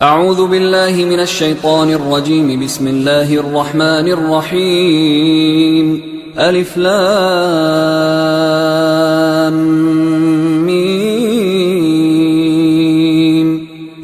أعوذ بالله من الشيطان الرجيم. بسم الله الرحمن الرحيم. ألف لام ميم.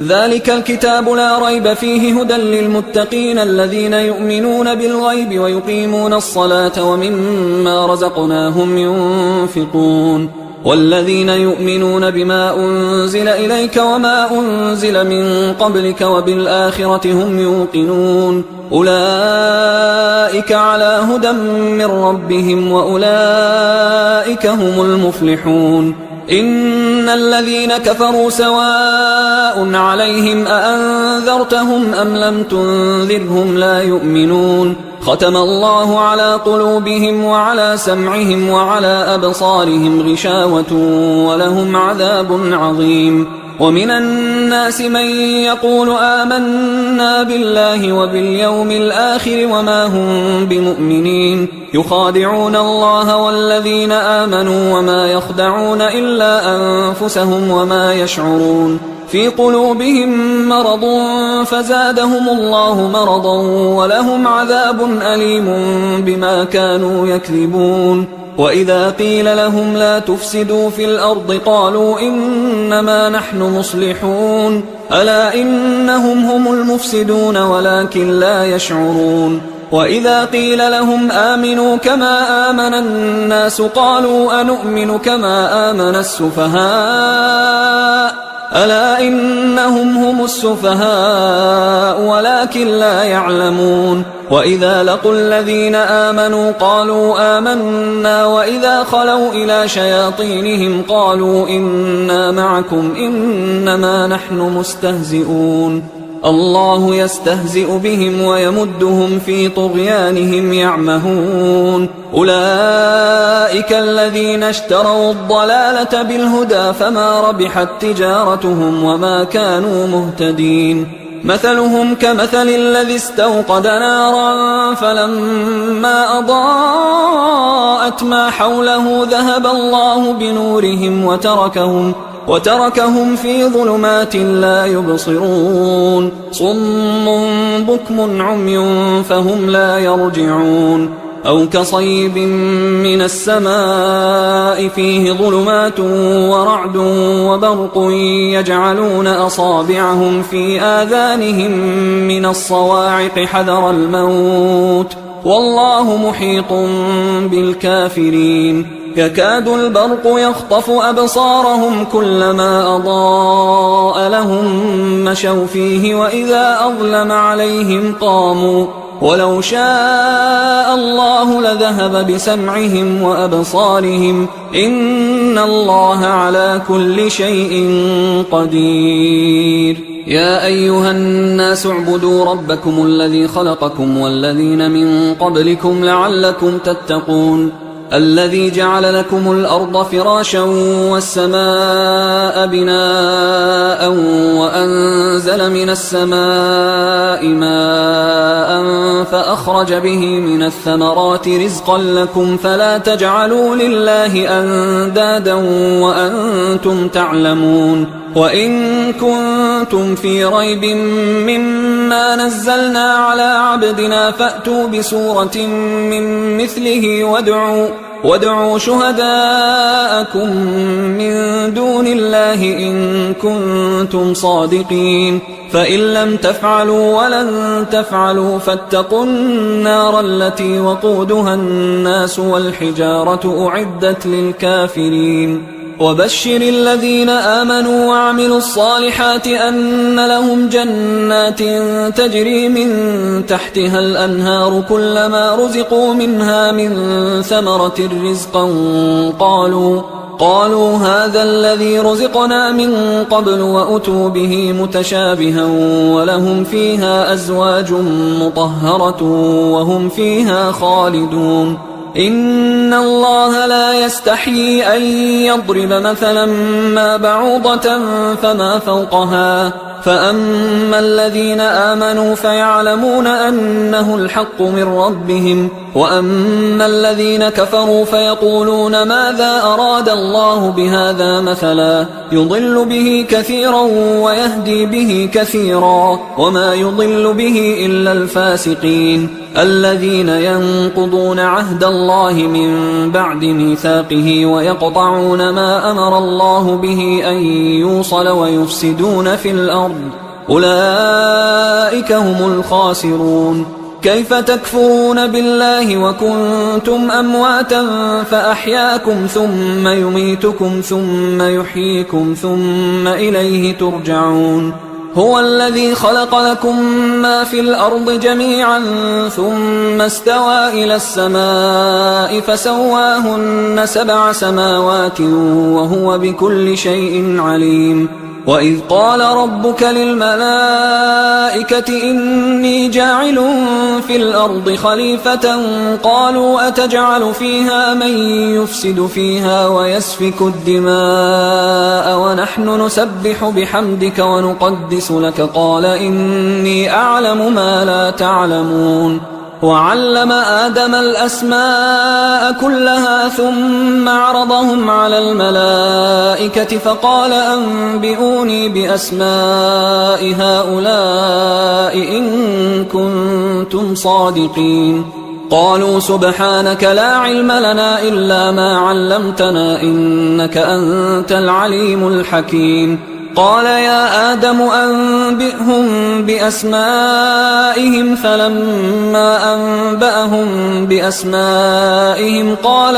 ذلك الكتاب لا ريب فيه هدى للمتقين الذين يؤمنون بالغيب ويقيمون الصلاة ومما رزقناهم ينفقون والذين يؤمنون بما أنزل إليك وما أنزل من قبلك وبالآخرة هم يوقنون أولئك على هدى من ربهم وأولئك هم المفلحون. إن الذين كفروا سواء عليهم أأنذرتهم أم لم تنذرهم لا يؤمنون ختم الله على قلوبهم وعلى سمعهم وعلى أبصارهم غشاوة ولهم عذاب عظيم. ومن الناس من يقول آمنا بالله وباليوم الآخر وما هم بمؤمنين يخادعون الله والذين آمنوا وما يخدعون إلا أنفسهم وما يشعرون في قلوبهم مرض فزادهم الله مرضا ولهم عذاب أليم بما كانوا يكذبون. وإذا قيل لهم لا تفسدوا في الأرض قالوا إنما نحن مصلحون ألا إنهم هم المفسدون ولكن لا يشعرون. وإذا قيل لهم آمنوا كما آمن الناس قالوا أنؤمن كما آمن السفهاء ألا إنهم هم السفهاء ولكن لا يعلمون. وإذا لقوا الذين آمنوا قالوا آمنا وإذا خلوا إلى شياطينهم قالوا إنا معكم إنما نحن مستهزئون الله يستهزئ بهم ويمدهم في طغيانهم يعمهون. أولئك الذين اشتروا الضلالة بالهدى فما ربحت تجارتهم وما كانوا مهتدين. مثلهم كمثل الذي استوقد نارا فلما أضاءت ما حوله ذهب الله بنورهم وتركهم في ظلمات لا يبصرون صم بكم عمي فهم لا يرجعون. أو كصيب من السماء فيه ظلمات ورعد وبرق يجعلون أصابعهم في آذانهم من الصواعق حذر الموت والله محيط بالكافرين. يكاد البرق يخطف أبصارهم كلما أضاء لهم مشوا فيه وإذا أظلم عليهم قاموا ولو شاء الله لذهب بسمعهم وأبصارهم إن الله على كل شيء قدير. يا أيها الناس اعبدوا ربكم الذي خلقكم والذين من قبلكم لعلكم تتقون الذي جعل لكم الأرض فراشا والسماء بناء وأنزل من السماء ماء فأخرج به من الثمرات رزقا لكم فلا تجعلوا لله أندادا وأنتم تعلمون. وإن كنتم في ريب مما نزلنا على عبدنا فأتوا بسورة من مثله وادعوا شهداءكم من دون الله إن كنتم صادقين فإن لم تفعلوا ولن تفعلوا فاتقوا النار التي وقودها الناس والحجارة أعدت للكافرين. وبشر الذين آمنوا وعملوا الصالحات أن لهم جنات تجري من تحتها الأنهار كلما رزقوا منها من ثمرة رزقا قالوا هذا الذي رزقنا من قبل وأتوا به متشابها ولهم فيها أزواج مطهرة وهم فيها خالدون. إن الله لا يستحيي أن يضرب مثلا ما بعوضة فما فوقها فأما الذين آمنوا فيعلمون أنه الحق من ربهم وأما الذين كفروا فيقولون ماذا أراد الله بهذا مثلا يضل به كثيرا ويهدي به كثيرا وما يضل به إلا الفاسقين الذين ينقضون عهد الله من بعد ميثاقه ويقطعون ما أمر الله به أن يوصل ويفسدون في الأرض أولئك هم الخاسرون. كيف تكفرون بالله وكنتم أمواتا فأحياكم ثم يميتكم ثم يحييكم ثم إليه ترجعون. هو الذي خلق لكم ما في الأرض جميعا ثم استوى إلى السماء فسواهن 7 سماوات وهو بكل شيء عليم. وإذ قال ربك للملائكة إني جاعل في الأرض خليفة قالوا أتجعل فيها من يفسد فيها ويسفك الدماء ونحن نسبح بحمدك ونقدس لك قال إني أعلم ما لا تعلمون. وعلم آدم الأسماء كلها ثم عرضهم على الملائكة فقال أنبئوني بأسماء هؤلاء إن كنتم صادقين. قالوا سبحانك لا علم لنا إلا ما علمتنا إنك أنت العليم الحكيم. قال يا آدم أنبئهم بأسمائهم فلما أنبأهم بأسمائهم قال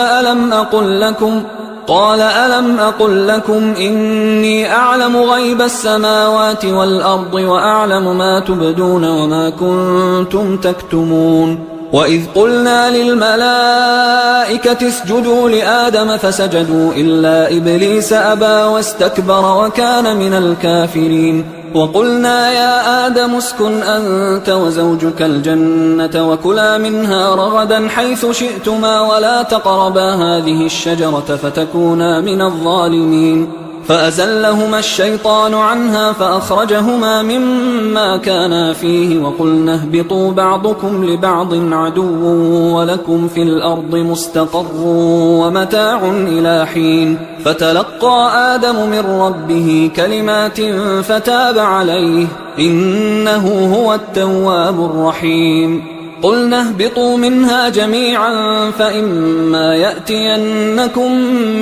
ألم أقل لكم إني أعلم غيب السماوات والأرض وأعلم ما تبدون وما كنتم تكتمون. وإذ قلنا للملائكة اسجدوا لآدم فسجدوا إلا إبليس أبى واستكبر وكان من الكافرين. وقلنا يا آدم اسكن أنت وزوجك الجنة وكلا منها رغدا حيث شئتما ولا تقربا هذه الشجرة فتكونا من الظالمين. فأزلهما الشيطان عنها فأخرجهما مما كانا فيه وقلنا اهبطوا بعضكم لبعض عدو ولكم في الأرض مستقر ومتاع إلى حين. فتلقى آدم من ربه كلمات فتاب عليه إنه هو التواب الرحيم. قلنا اهبطوا منها جميعا فإما يأتينكم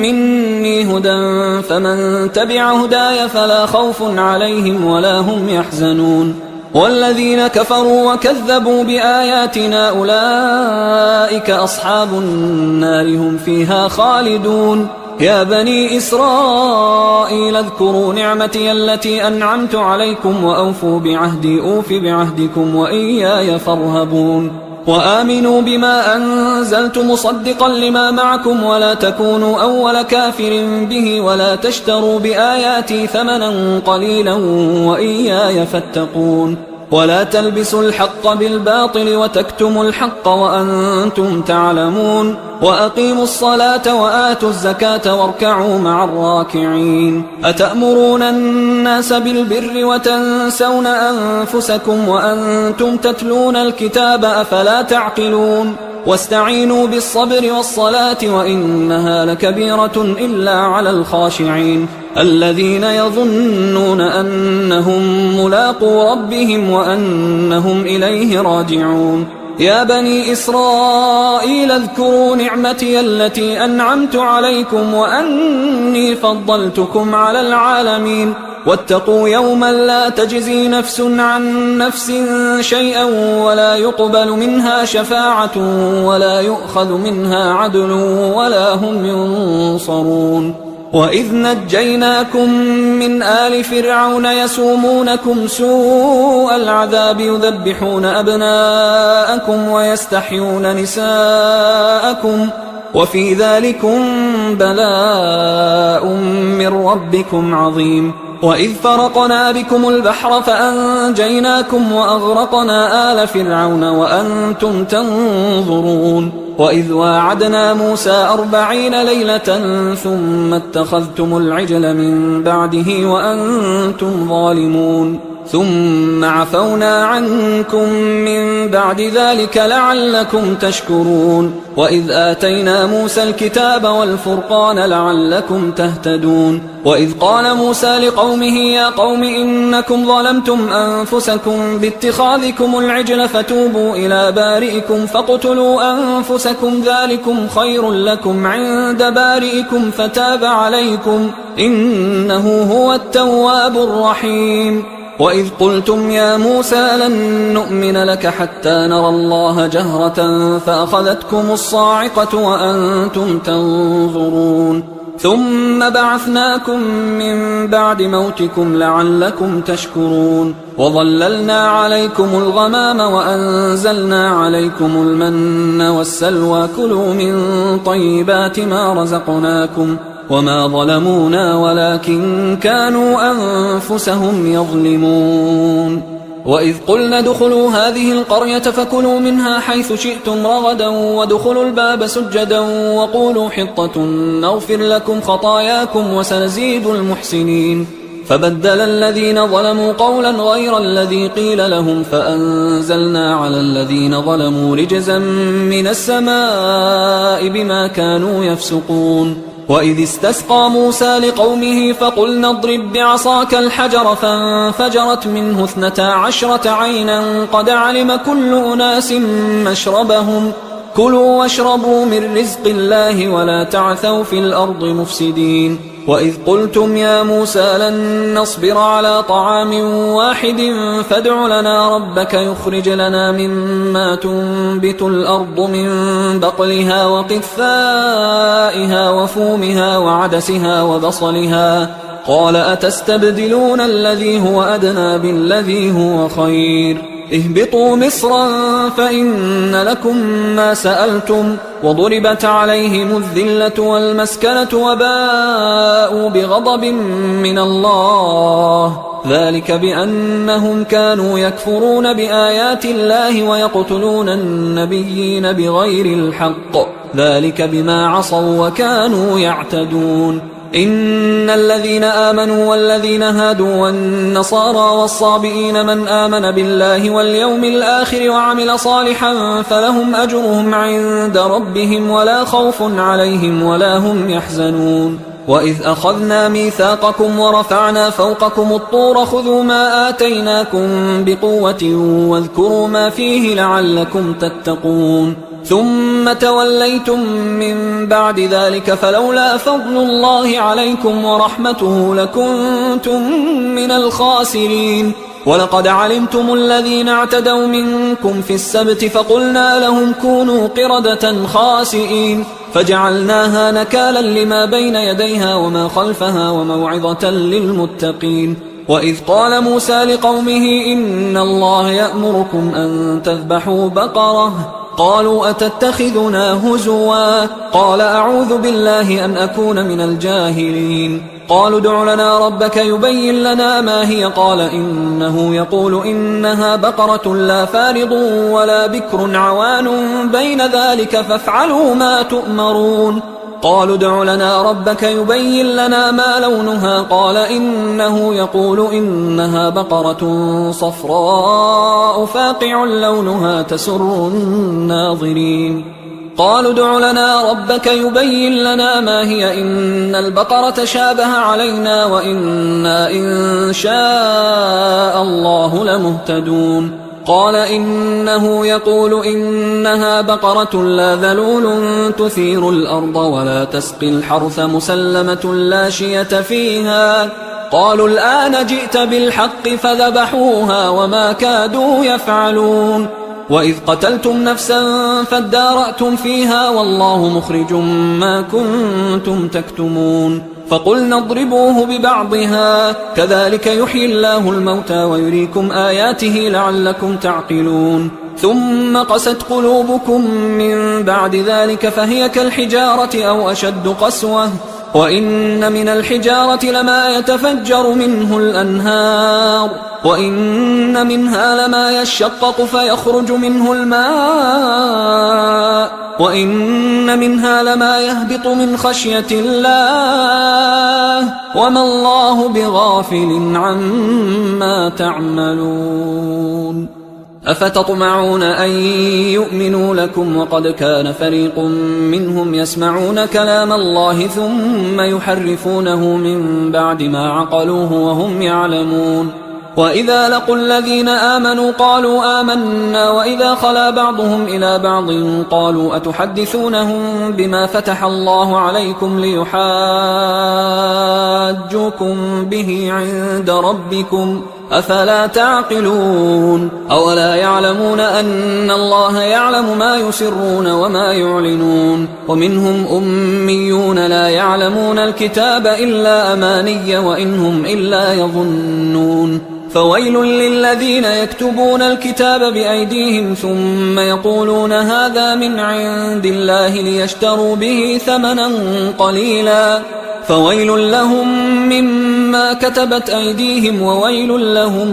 مني هدى فمن تبع هداي فلا خوف عليهم ولا هم يحزنون. والذين كفروا وكذبوا بآياتنا أولئك أصحاب النار هم فيها خالدون. يا بني إسرائيل اذكروا نعمتي التي أنعمت عليكم وأوفوا بعهدي أوف بعهدكم وإياي فارهبون. وآمنوا بما أنزلت مصدقا لما معكم ولا تكونوا أول كافر به ولا تشتروا بآياتي ثمنا قليلا وإياي فاتقون. ولا تلبسوا الحق بالباطل وتكتموا الحق وأنتم تعلمون. وأقيموا الصلاة وآتوا الزكاة واركعوا مع الراكعين. أتأمرون الناس بالبر وتنسون أنفسكم وأنتم تتلون الكتاب أفلا تعقلون. واستعينوا بالصبر والصلاة وإنها لكبيرة إلا على الخاشعين الذين يظنون أنهم ملاقو ربهم وأنهم إليه راجعون. يا بني إسرائيل اذكروا نعمتي التي أنعمت عليكم وأني فضلتكم على العالمين. واتقوا يوما لا تجزي نفس عن نفس شيئا ولا يقبل منها شفاعة ولا يؤخذ منها عدل ولا هم ينصرون. وإذ نجيناكم من آل فرعون يسومونكم سوء العذاب يذبحون أبناءكم ويستحيون نساءكم وفي ذلكم بلاء من ربكم عظيم. وإذ فرقنا بكم البحر فأنجيناكم وأغرقنا آل فرعون وأنتم تنظرون. وإذ واعدنا موسى 40 ليلة ثم اتخذتم العجل من بعده وأنتم ظالمون. ثم عفونا عنكم من بعد ذلك لعلكم تشكرون وإذ آتينا موسى الكتاب والفرقان لعلكم تهتدون وإذ قال موسى لقومه يا قوم إنكم ظلمتم أنفسكم باتخاذكم العجل فتوبوا إلى بارئكم فاقتلوا أنفسكم ذلكم خير لكم عند بارئكم فتاب عليكم إنه هو التواب الرحيم وإذ قلتم يا موسى لن نؤمن لك حتى نرى الله جهرة فأخذتكم الصاعقة وأنتم تنظرون ثم بعثناكم من بعد موتكم لعلكم تشكرون وظللنا عليكم الغمام وأنزلنا عليكم المن والسلوى كلوا من طيبات ما رزقناكم وما ظلمونا ولكن كانوا أنفسهم يظلمون وإذ قلنا ادخلوا هذه القرية فكلوا منها حيث شئتم رغدا وادخلوا الباب سجدا وقولوا حطة نغفر لكم خطاياكم وسنزيد المحسنين فبدل الذين ظلموا قولا غير الذي قيل لهم فأنزلنا على الذين ظلموا رجزا من السماء بما كانوا يفسقون وإذ استسقى موسى لقومه فقلنا اضرب بعصاك الحجر فانفجرت منه 12 عينا قد علم كل أناس مشربهم كلوا واشربوا من رزق الله ولا تعثوا في الأرض مفسدين وإذ قلتم يا موسى لن نصبر على طعام واحد فادع لنا ربك يخرج لنا مما تنبت الأرض من بقلها وقثائها وفومها وعدسها وبصلها قال أتستبدلون الذي هو أدنى بالذي هو خير اهبطوا مصرا فإن لكم ما سألتم وضربت عليهم الذلة والمسكنة وباءوا بغضب من الله ذلك بأنهم كانوا يكفرون بآيات الله ويقتلون النبيين بغير الحق ذلك بما عصوا وكانوا يعتدون إن الذين آمنوا والذين هادوا والنصارى والصابئين من آمن بالله واليوم الآخر وعمل صالحا فلهم أجرهم عند ربهم ولا خوف عليهم ولا هم يحزنون وإذ أخذنا ميثاقكم ورفعنا فوقكم الطور خذوا ما آتيناكم بقوة واذكروا ما فيه لعلكم تتقون ثم توليتم من بعد ذلك فلولا فضل الله عليكم ورحمته لكنتم من الخاسرين ولقد علمتم الذين اعتدوا منكم في السبت فقلنا لهم كونوا قردة خاسئين فجعلناها نكالا لما بين يديها وما خلفها وموعظة للمتقين وإذ قال موسى لقومه إن الله يأمركم أن تذبحوا بقرة قالوا أتتخذنا هزوا قال أعوذ بالله أن أكون من الجاهلين قالوا ادع لنا ربك يبين لنا ما هي قال إنه يقول إنها بقرة لا فارض ولا بكر عوان بين ذلك فافعلوا ما تؤمرون قالوا ادع لنا ربك يبين لنا ما لونها قال إنه يقول إنها بقرة صفراء فاقع لونها تسر الناظرين قالوا ادع لنا ربك يبين لنا ما هي إن البقرة شابه علينا وإنا إن شاء الله لمهتدون قال إنه يقول إنها بقرة لا ذلول تثير الأرض ولا تسقي الحرث مسلمة لا شية فيها قالوا الآن جئت بالحق فذبحوها وما كادوا يفعلون وإذ قتلتم نفسا فادارأتم فيها والله مخرج ما كنتم تكتمون فقلنا اضربوه ببعضها كذلك يحيي الله الموتى ويريكم آياته لعلكم تعقلون ثم قست قلوبكم من بعد ذلك فهي كالحجارة أو أشد قسوة وإن من الحجارة لما يتفجر منه الأنهار وإن منها لما يشقق فيخرج منه الماء وإن منها لما يهبط من خشية الله وما الله بغافل عما تعملون أفتطمعون أن يؤمنوا لكم وقد كان فريق منهم يسمعون كلام الله ثم يحرفونه من بعد ما عقلوه وهم يعلمون وإذا لقوا الذين آمنوا قالوا آمنا وإذا خلا بعضهم إلى بعض قالوا أتحدثونهم بما فتح الله عليكم ليحاجوكم به عند ربكم أفلا تعقلون أولا يعلمون أن الله يعلم ما يسرون وما يعلنون ومنهم أميون لا يعلمون الكتاب إلا أماني وإنهم إلا يظنون فويل للذين يكتبون الكتاب بأيديهم ثم يقولون هذا من عند الله ليشتروا به ثمنا قليلا فويل لهم مما كتبت أيديهم وويل لهم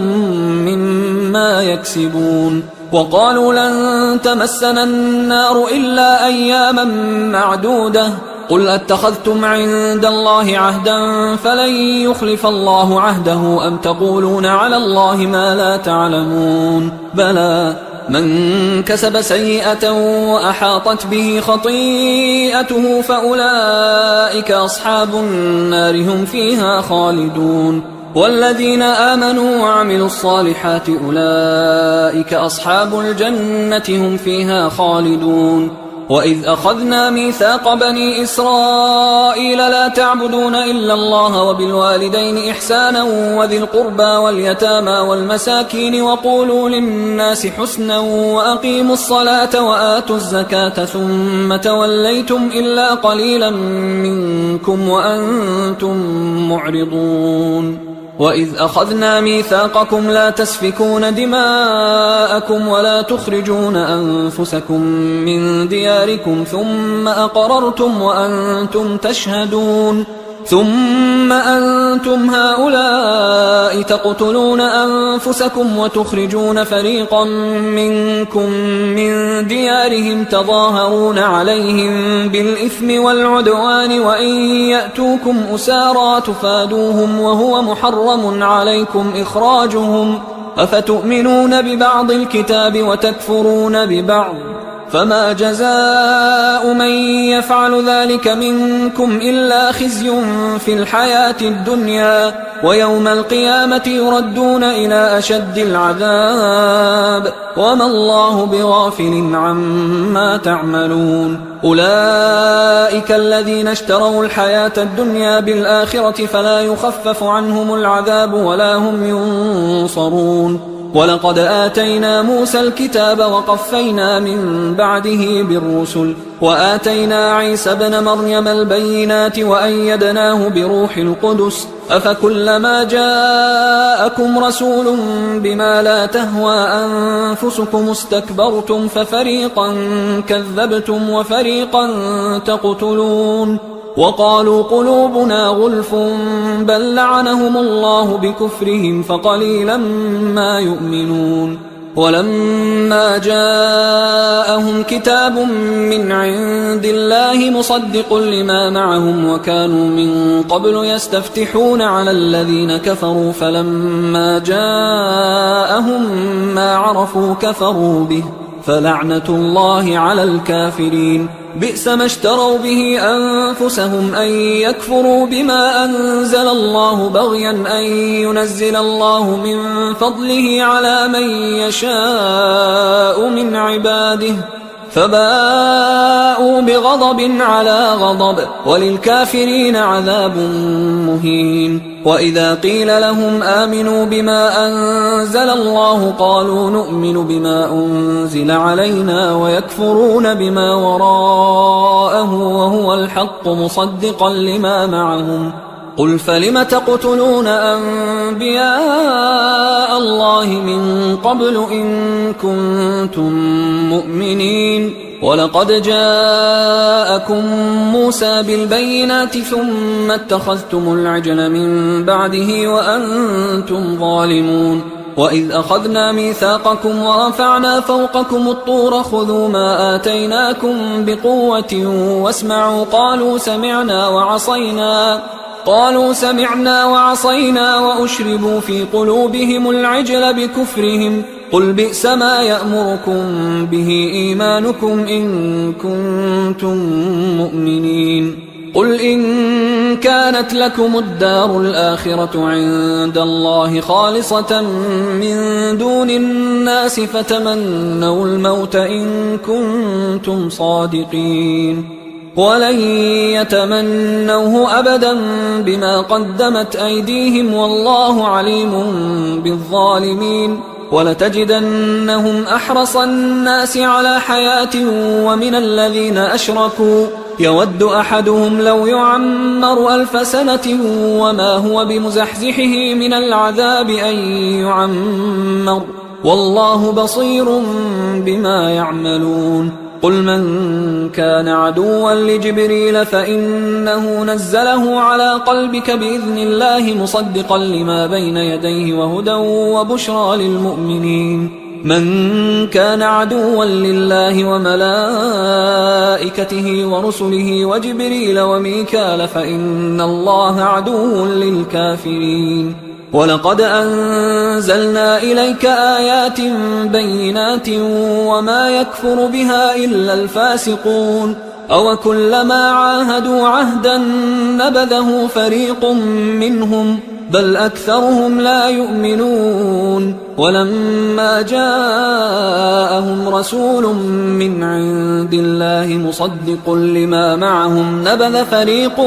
مما يكسبون وقالوا لن تمسنا النار إلا أياما معدودة قل أتخذتم عند الله عهدا فلن يخلف الله عهده أم تقولون على الله ما لا تعلمون بلى من كسب سيئة وأحاطت به خطيئته فأولئك أصحاب النار هم فيها خالدون والذين آمنوا وعملوا الصالحات أولئك أصحاب الجنة هم فيها خالدون وإذ أخذنا ميثاق بني إسرائيل لا تعبدون إلا الله وبالوالدين إحسانا وذي القربى واليتامى والمساكين وقولوا للناس حسنا وأقيموا الصلاة وآتوا الزكاة ثم توليتم إلا قليلا منكم وأنتم معرضون وإذ أخذنا ميثاقكم لا تسفكون دماءكم ولا تخرجون أنفسكم من دياركم ثم أقررتم وأنتم تشهدون ثم أنتم هؤلاء تقتلون أنفسكم وتخرجون فريقا منكم من ديارهم تظاهرون عليهم بالإثم والعدوان وإن يأتوكم أسارى تفادوهم وهو محرم عليكم إخراجهم أفتؤمنون ببعض الكتاب وتكفرون ببعض فما جزاء من يفعل ذلك منكم إلا خزي في الحياة الدنيا ويوم القيامة يردون إلى أشد العذاب وما الله بغافل عما تعملون أولئك الذين اشتروا الحياة الدنيا بالآخرة فلا يخفف عنهم العذاب ولا هم ينصرون ولقد آتينا موسى الكتاب وقفينا من بعده بالرسل وآتينا عيسى ابن مريم البينات وأيدناه بروح القدس أفكلما جاءكم رسول بما لا تهوى أنفسكم استكبرتم ففريقا كذبتم وفريقا تقتلون وقالوا قلوبنا غلف بل لعنهم الله بكفرهم فقليلا ما يؤمنون ولما جاءهم كتاب من عند الله مصدق لما معهم وكانوا من قبل يستفتحون على الذين كفروا فلما جاءهم ما عرفوا كفروا به فلعنة الله على الكافرين بئس ما اشتروا به أنفسهم أن يكفروا بما أنزل الله بغيا أن ينزل الله من فضله على من يشاء من عباده فباءوا بغضب على غضب وللكافرين عذاب مهين وإذا قيل لهم آمنوا بما أنزل الله قالوا نؤمن بما أنزل علينا ويكفرون بما وراءه وهو الحق مصدقا لما معهم قل فلم تقتلون أنبياء الله من قبل إن كنتم مؤمنين ولقد جاءكم موسى بالبينات ثم اتخذتم العجل من بعده وأنتم ظالمون وإذ أخذنا ميثاقكم ورفعنا فوقكم الطور خذوا ما آتيناكم بقوة واسمعوا قالوا سمعنا وعصينا وأشربوا في قلوبهم العجل بكفرهم قل بئس ما يأمركم به إيمانكم إن كنتم مؤمنين قل إن كانت لكم الدار الآخرة عند الله خالصة من دون الناس فتمنوا الموت إن كنتم صادقين ولن يتمنوه أبدا بما قدمت أيديهم والله عليم بالظالمين ولتجدنهم أحرص الناس على حياة ومن الذين أشركوا يود أحدهم لو يعمر 1000 سنة وما هو بمزحزحه من العذاب أن يعمر والله بصير بما يعملون قل من كان عدوا لجبريل فإنه نزله على قلبك بإذن الله مصدقا لما بين يديه وهدى وبشرى للمؤمنين من كان عدوا لله وملائكته ورسله وجبريل وميكال فإن الله عدو للكافرين ولقد أنزلنا إليك آيات بينات وما يكفر بها إلا الفاسقون أوكلما عاهدوا عهدا نبذه فريق منهم بل أكثرهم لا يؤمنون ولما جاءهم رسول من عند الله مصدق لما معهم نبذ فريق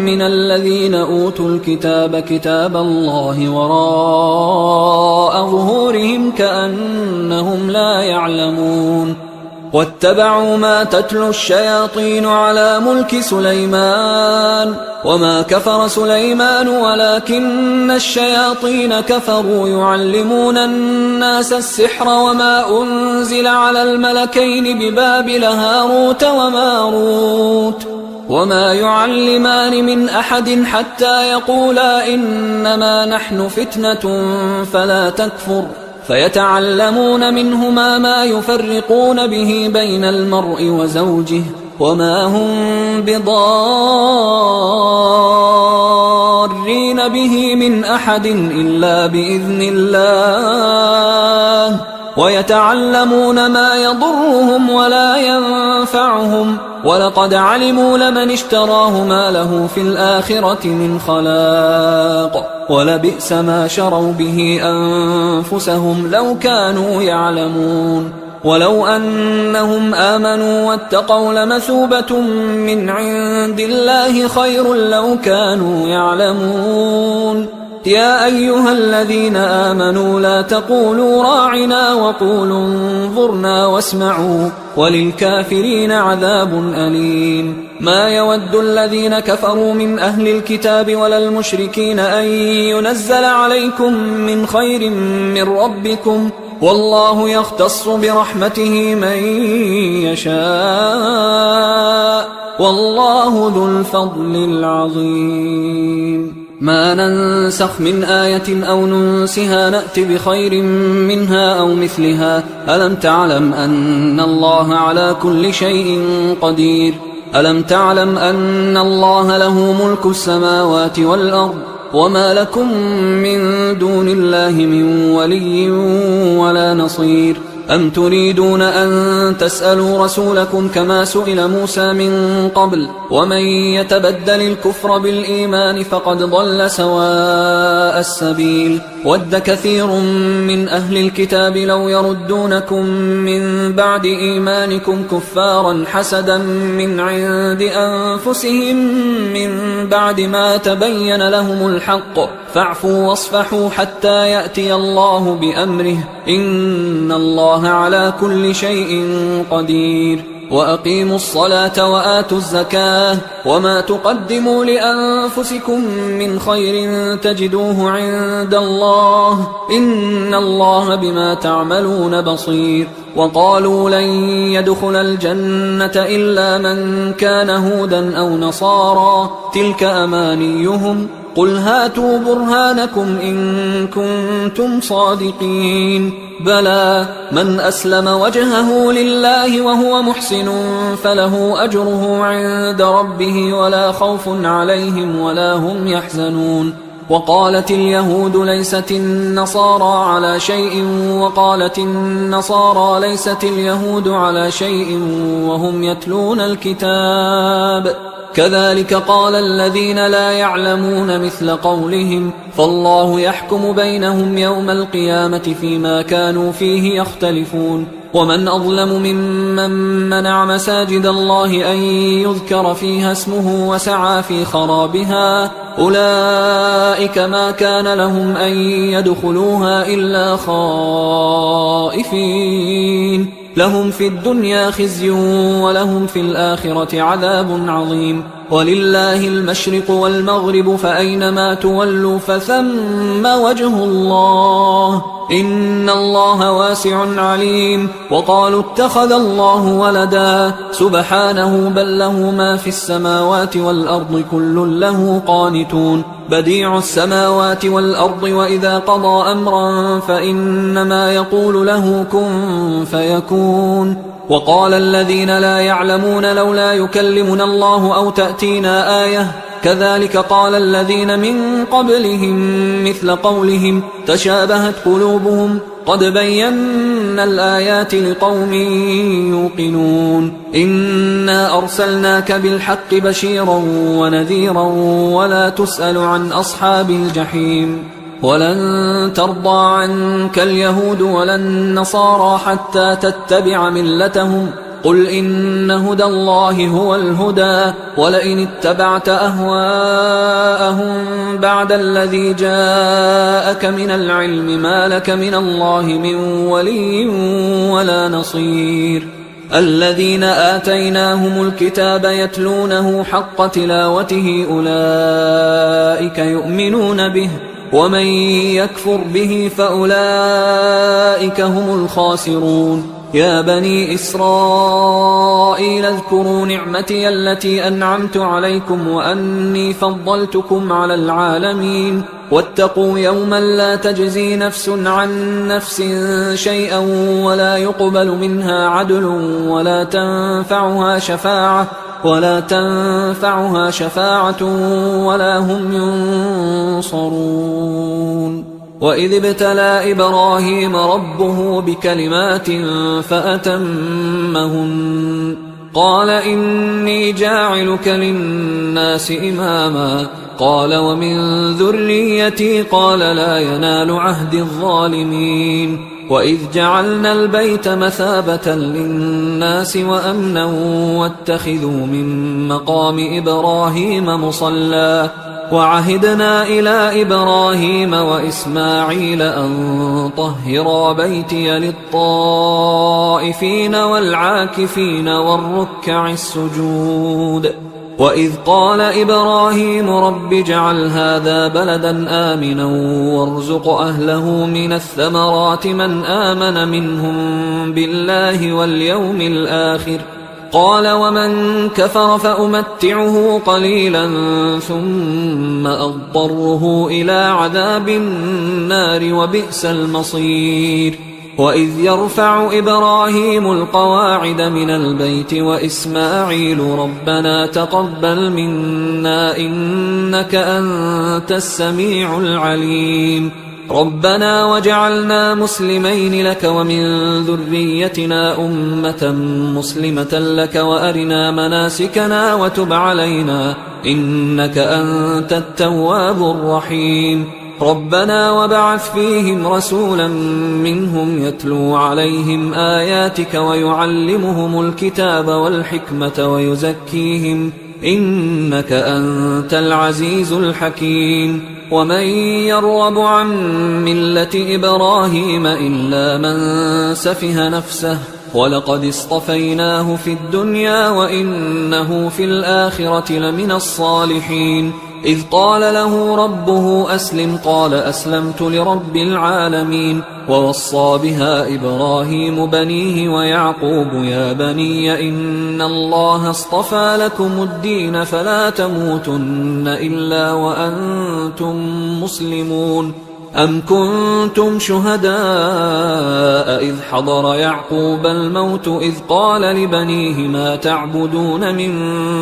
من الذين أوتوا الكتاب كتاب الله وراء ظهورهم كأنهم لا يعلمون واتبعوا ما تتلو الشياطين على ملك سليمان وما كفر سليمان ولكن الشياطين كفروا يعلمون الناس السحر وما أنزل على الملكين ببابل هاروت وماروت وما يعلمان من أحد حتى يقولا إنما نحن فتنة فلا تكفر فيتعلمون منهما ما يفرقون به بين المرء وزوجه وما هم بضارين به من أحد إلا بإذن الله ويتعلمون ما يضرهم ولا ينفعهم ولقد علموا لمن اشتراه ما له في الآخرة من خلاق ولبئس ما شروا به أنفسهم لو كانوا يعلمون ولو أنهم آمنوا واتقوا لمثوبة من عند الله خير لو كانوا يعلمون يا أيها الذين آمنوا لا تقولوا راعنا وقولوا انظرنا واسمعوا وللكافرين عذاب أليم ما يود الذين كفروا من أهل الكتاب ولا المشركين أن ينزل عليكم من خير من ربكم والله يختص برحمته من يشاء والله ذو الفضل العظيم ما ننسخ من آية أو ننسها نأت بخير منها أو مثلها ألم تعلم أن الله على كل شيء قدير ألم تعلم أن الله له ملك السماوات والأرض وما لكم من دون الله من ولي ولا نصير أم تريدون أن تسألوا رسولكم كما سئل موسى من قبل ومن يتبدل الكفر بالإيمان فقد ضل سواء السبيل ود كثير من أهل الكتاب لو يردونكم من بعد إيمانكم كفارا حسدا من عند أنفسهم من بعد ما تبين لهم الحق فاعفوا واصفحوا حتى يأتي الله بأمره إن الله على كل شيء قدير وأقيموا الصلاة وآتوا الزكاة وما تقدموا لأنفسكم من خير تجدوه عند الله إن الله بما تعملون بصير. وقالوا لن يدخل الجنة إلا من كان هودا أو نصارى تلك أمانيهم قل هاتوا برهانكم إن كنتم صادقين بلى من أسلم وجهه لله وهو محسن فله أجره عند ربه ولا خوف عليهم ولا هم يحزنون. وقالت اليهود ليست النصارى على شيء وقالت النصارى ليست اليهود على شيء وهم يتلون الكتاب كذلك قال الذين لا يعلمون مثل قولهم فالله يحكم بينهم يوم القيامة فيما كانوا فيه يختلفون. ومن أظلم ممن منع مساجد الله أن يذكر فيها اسمه وسعى في خرابها أولئك ما كان لهم أن يدخلوها إلا خائفين لهم في الدنيا خزي ولهم في الآخرة عذاب عظيم. ولله المشرق والمغرب فأينما تولوا فثم وجه الله إن الله واسع عليم. وقالوا اتخذ الله ولدا سبحانه بل له ما في السماوات والأرض كل له قانتون بديع السماوات والأرض وإذا قضى أمرا فإنما يقول له كن فيكون. وقال الذين لا يعلمون لولا يكلمنا الله أو تأتينا آية كذلك قال الذين من قبلهم مثل قولهم تشابهت قلوبهم قد بينا الآيات لقوم يوقنون. إنا أرسلناك بالحق بشيرا ونذيرا ولا تسأل عن أصحاب الجحيم. ولن ترضى عنك اليهود ولا النصارى حتى تتبع ملتهم قل إن هدى الله هو الهدى ولئن اتبعت أهواءهم بعد الذي جاءك من العلم ما لك من الله من ولي ولا نصير. الذين آتيناهم الكتاب يتلونه حق تلاوته أولئك يؤمنون به ومن يكفر به فأولئك هم الخاسرون. يا بني إسرائيل اذكروا نعمتي التي أنعمت عليكم وأني فضلتكم على العالمين واتقوا يوما لا تجزي نفس عن نفس شيئا ولا يقبل منها عدل ولا تنفعها شفاعة ولا هم ينصرون. وإذ ابتلى إبراهيم ربه بكلمات فأتمهن قال إني جاعلك للناس إماما قال ومن ذريتي قال لا ينال عهد الظالمين. وإذ جعلنا البيت مثابة للناس وأمنا واتخذوا من مقام إبراهيم مصلى وعهدنا إلى إبراهيم وإسماعيل أن طهرا بيتي للطائفين والعاكفين والركع السجود. وإذ قال إبراهيم رب اجعل هذا بلدا آمنا وارزق أهله من الثمرات من آمن منهم بالله واليوم الآخر قال ومن كفر فأمتعه قليلا ثم أضطره إلى عذاب النار وبئس المصير. وإذ يرفع إبراهيم القواعد من البيت وإسماعيل ربنا تقبل منا إنك أنت السميع العليم ربنا وجعلنا مسلمين لك ومن ذريتنا أمة مسلمة لك وأرنا مناسكنا وتب علينا إنك أنت التواب الرحيم ربنا وابعث فيهم رسولا منهم يتلو عليهم آياتك ويعلمهم الكتاب والحكمة ويزكيهم إنك أنت العزيز الحكيم. ومن يرغب عن ملة إبراهيم إلا من سفه نفسه ولقد اصطفيناه في الدنيا وإنه في الآخرة لمن الصالحين. إذ قال له ربه أسلم قال أسلمت لرب العالمين. ووصى بها إبراهيم بنيه ويعقوب يا بني إن الله اصطفى لكم الدين فلا تموتن إلا وأنتم مسلمون. أم كنتم شهداء إذ حضر يعقوب الموت إذ قال لبنيه ما تعبدون من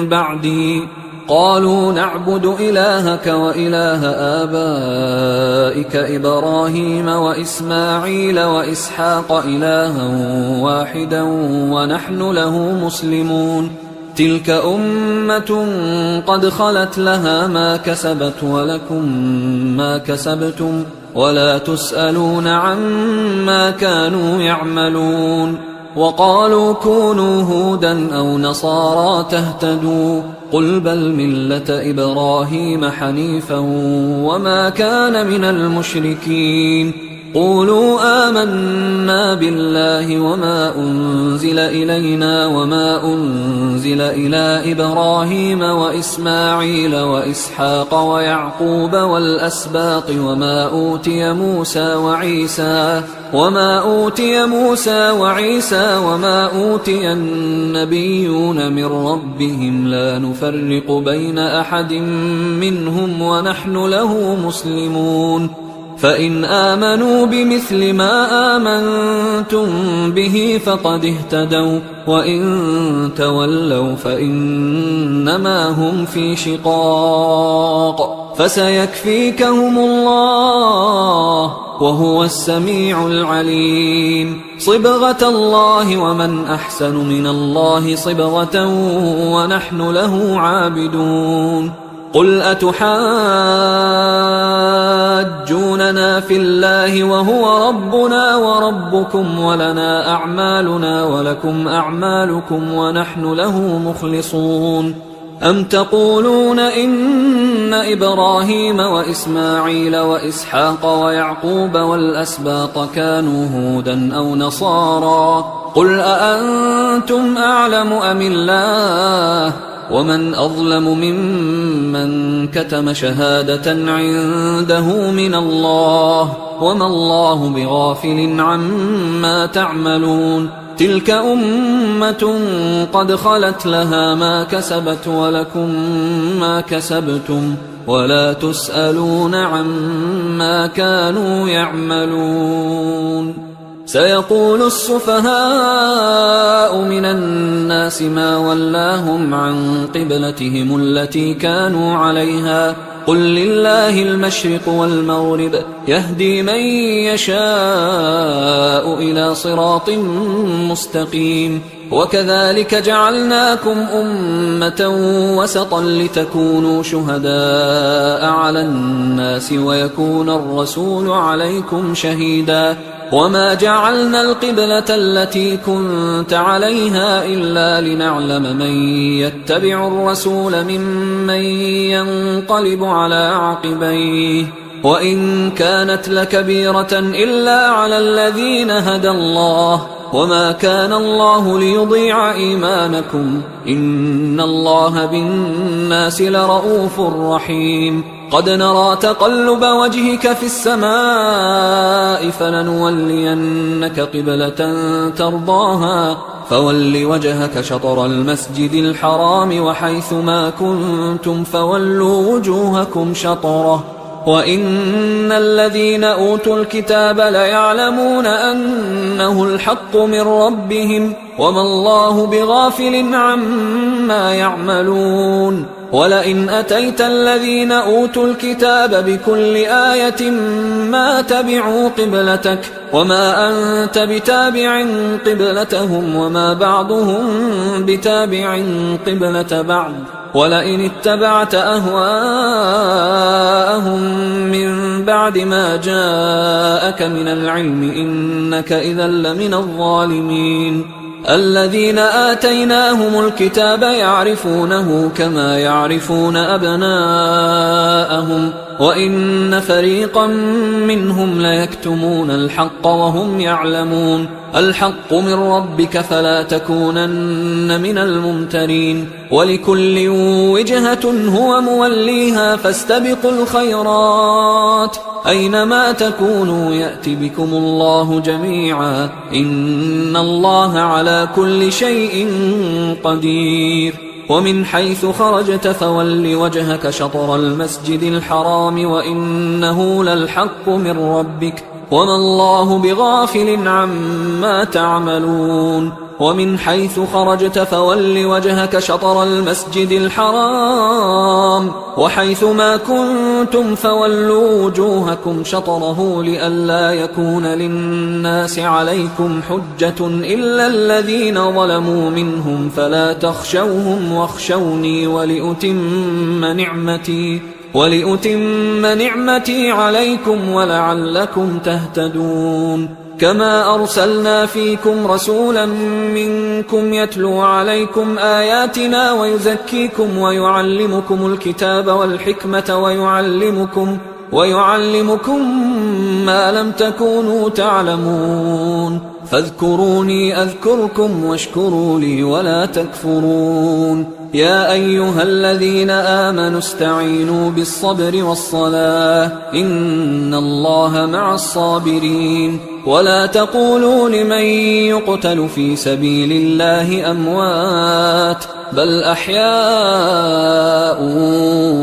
بعدي قالوا نعبد إلهك وإله آبائك إبراهيم وإسماعيل وإسحاق إلها واحدا ونحن له مسلمون. تلك أمة قد خلت لها ما كسبت ولكم ما كسبتم ولا تسألون عما كانوا يعملون. وقالوا كونوا هودا أو نصارى تهتدوا قل بل ملة إبراهيم حنيفا وما كان من المشركين. قولوا آمنا بالله وما أنزل إلينا وما أنزل إلى إبراهيم وإسماعيل وإسحاق ويعقوب والأسباط وما أوتي موسى وعيسى وما أوتي النبيون من ربهم لا نفرق بين أحد منهم ونحن له مسلمون. فإن آمنوا بمثل ما آمنتم به فقد اهتدوا وإن تولوا فإنما هم في شقاق فسيكفيكهم الله وهو السميع العليم. صبغة الله ومن أحسن من الله صبغة ونحن له عابدون. قل أتحاجوننا في الله وهو ربنا وربكم ولنا أعمالنا ولكم أعمالكم ونحن له مخلصون. أم تقولون إن إبراهيم وإسماعيل وإسحاق ويعقوب والأسباط كانوا هودا أو نصارى قل أأنتم أعلم أم الله ومن أظلم ممن كتم شهادة عنده من الله وما الله بغافل عما تعملون. تلك أمة قد خلت لها ما كسبت ولكم ما كسبتم ولا تسألون عما كانوا يعملون. سيقول السفهاء من الناس ما ولاهم عن قبلتهم التي كانوا عليها قل لله المشرق والمغرب يهدي من يشاء إلى صراط مستقيم. وكذلك جعلناكم أمة وسطا لتكونوا شهداء على الناس ويكون الرسول عليكم شهيدا. وما جعلنا القبلة التي كنت عليها إلا لنعلم من يتبع الرسول ممن ينقلب على عقبيه وإن كانت لكبيرة إلا على الذين هدى الله وما كان الله ليضيع إيمانكم إن الله بالناس لرؤوف رحيم. قد نرى تقلب وجهك في السماء فلنولينك قبلة ترضاها فول وجهك شطر المسجد الحرام وحيث ما كنتم فولوا وجوهكم شطره وإن الذين أوتوا الكتاب ليعلمون أنه الحق من ربهم وما الله بغافل عما يعملون. ولئن أتيت الذين أوتوا الكتاب بكل آية ما تبعوا قبلتك وما أنت بتابع قبلتهم وما بعضهم بتابع قبلة بعض ولئن اتبعت أهواءهم من بعد ما جاءك من العلم إنك إذا لمن الظالمين. الذين آتيناهم الكتاب يعرفونه كما يعرفون أبناءهم وإن فريقا منهم ليكتمون الحق وهم يعلمون الحق من ربك فلا تكونن من الممترين ولكل وجهة هو موليها فاستبقوا الخيرات أينما تكونوا يأت بكم الله جميعا إن الله على كل شيء قدير ومن حيث خرجت فول وجهك شطر المسجد الحرام وإنه للحق من ربك وما الله بغافل عما تعملون ومن حيث خرجت فول وجهك شطر المسجد الحرام وحيث ما كنتم فولوا وجوهكم شطره لئلا يكون للناس عليكم حجة إلا الذين ظلموا منهم فلا تخشوهم واخشوني ولأتم نعمتي عليكم ولعلكم تهتدون كما أرسلنا فيكم رسولا منكم يتلو عليكم آياتنا ويزكيكم ويعلمكم الكتاب والحكمة ويعلمكم ما لم تكونوا تعلمون فاذكروني أذكركم واشكروا لي ولا تكفرون يا أيها الذين آمنوا استعينوا بالصبر والصلاة إن الله مع الصابرين ولا تقولوا لمن يقتل في سبيل الله أموات بل أحياء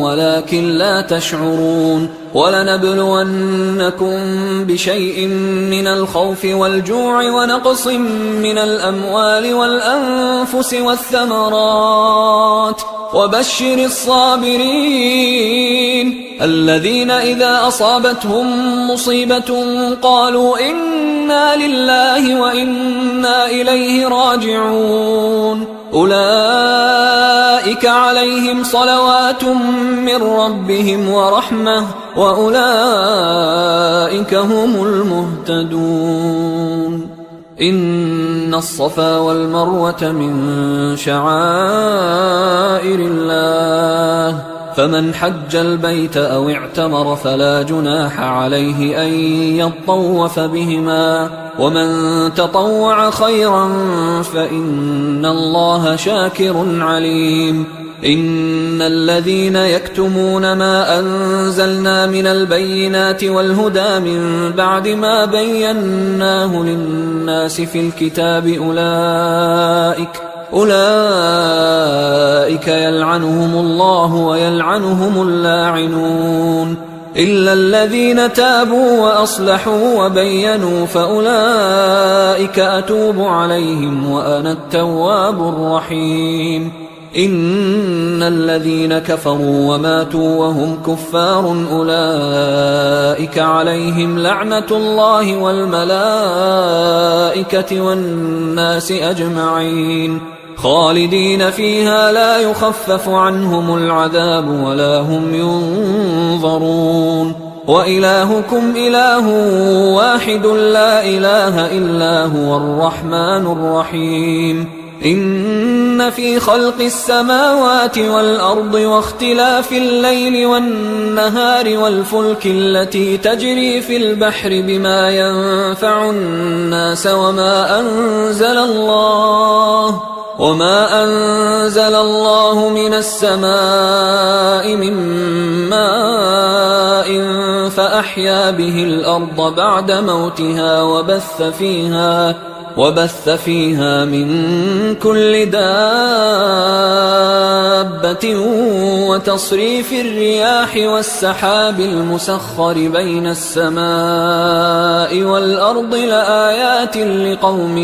ولكن لا تشعرون ولنبلونكم بشيء من الخوف والجوع ونقص من الأموال والأنفس والثمرات وبشر الصابرين الذين إذا أصابتهم مصيبة قالوا إنا لله وإنا إليه راجعون أولئك عليهم صلوات من ربهم ورحمة وأولئك هم المهتدون إن الصفا والمروة من شعائر الله فمن حج البيت أو اعتمر فلا جناح عليه أن يطوف بهما ومن تطوع خيرا فإن الله شاكر عليم إن الذين يكتمون ما أنزلنا من البينات والهدى من بعد ما بيناه للناس في الكتاب أولئك يلعنهم الله ويلعنهم اللاعنون إلا الذين تابوا وأصلحوا وبينوا فأولئك أتوب عليهم وأنا التواب الرحيم إن الذين كفروا وماتوا وهم كفار أولئك عليهم لعنة الله والملائكة والناس أجمعين خالدين فيها لا يخفف عنهم العذاب ولا هم ينظرون وإلهكم إله واحد لا إله إلا هو الرحمن الرحيم إن في خلق السماوات والأرض واختلاف الليل والنهار والفلك التي تجري في البحر بما ينفع الناس وما أنزل الله من السماء من ماء فأحيا به الأرض بعد موتها وبث فيها من كل دابة وتصريف الرياح والسحاب المسخر بين السماء والأرض لآيات لقوم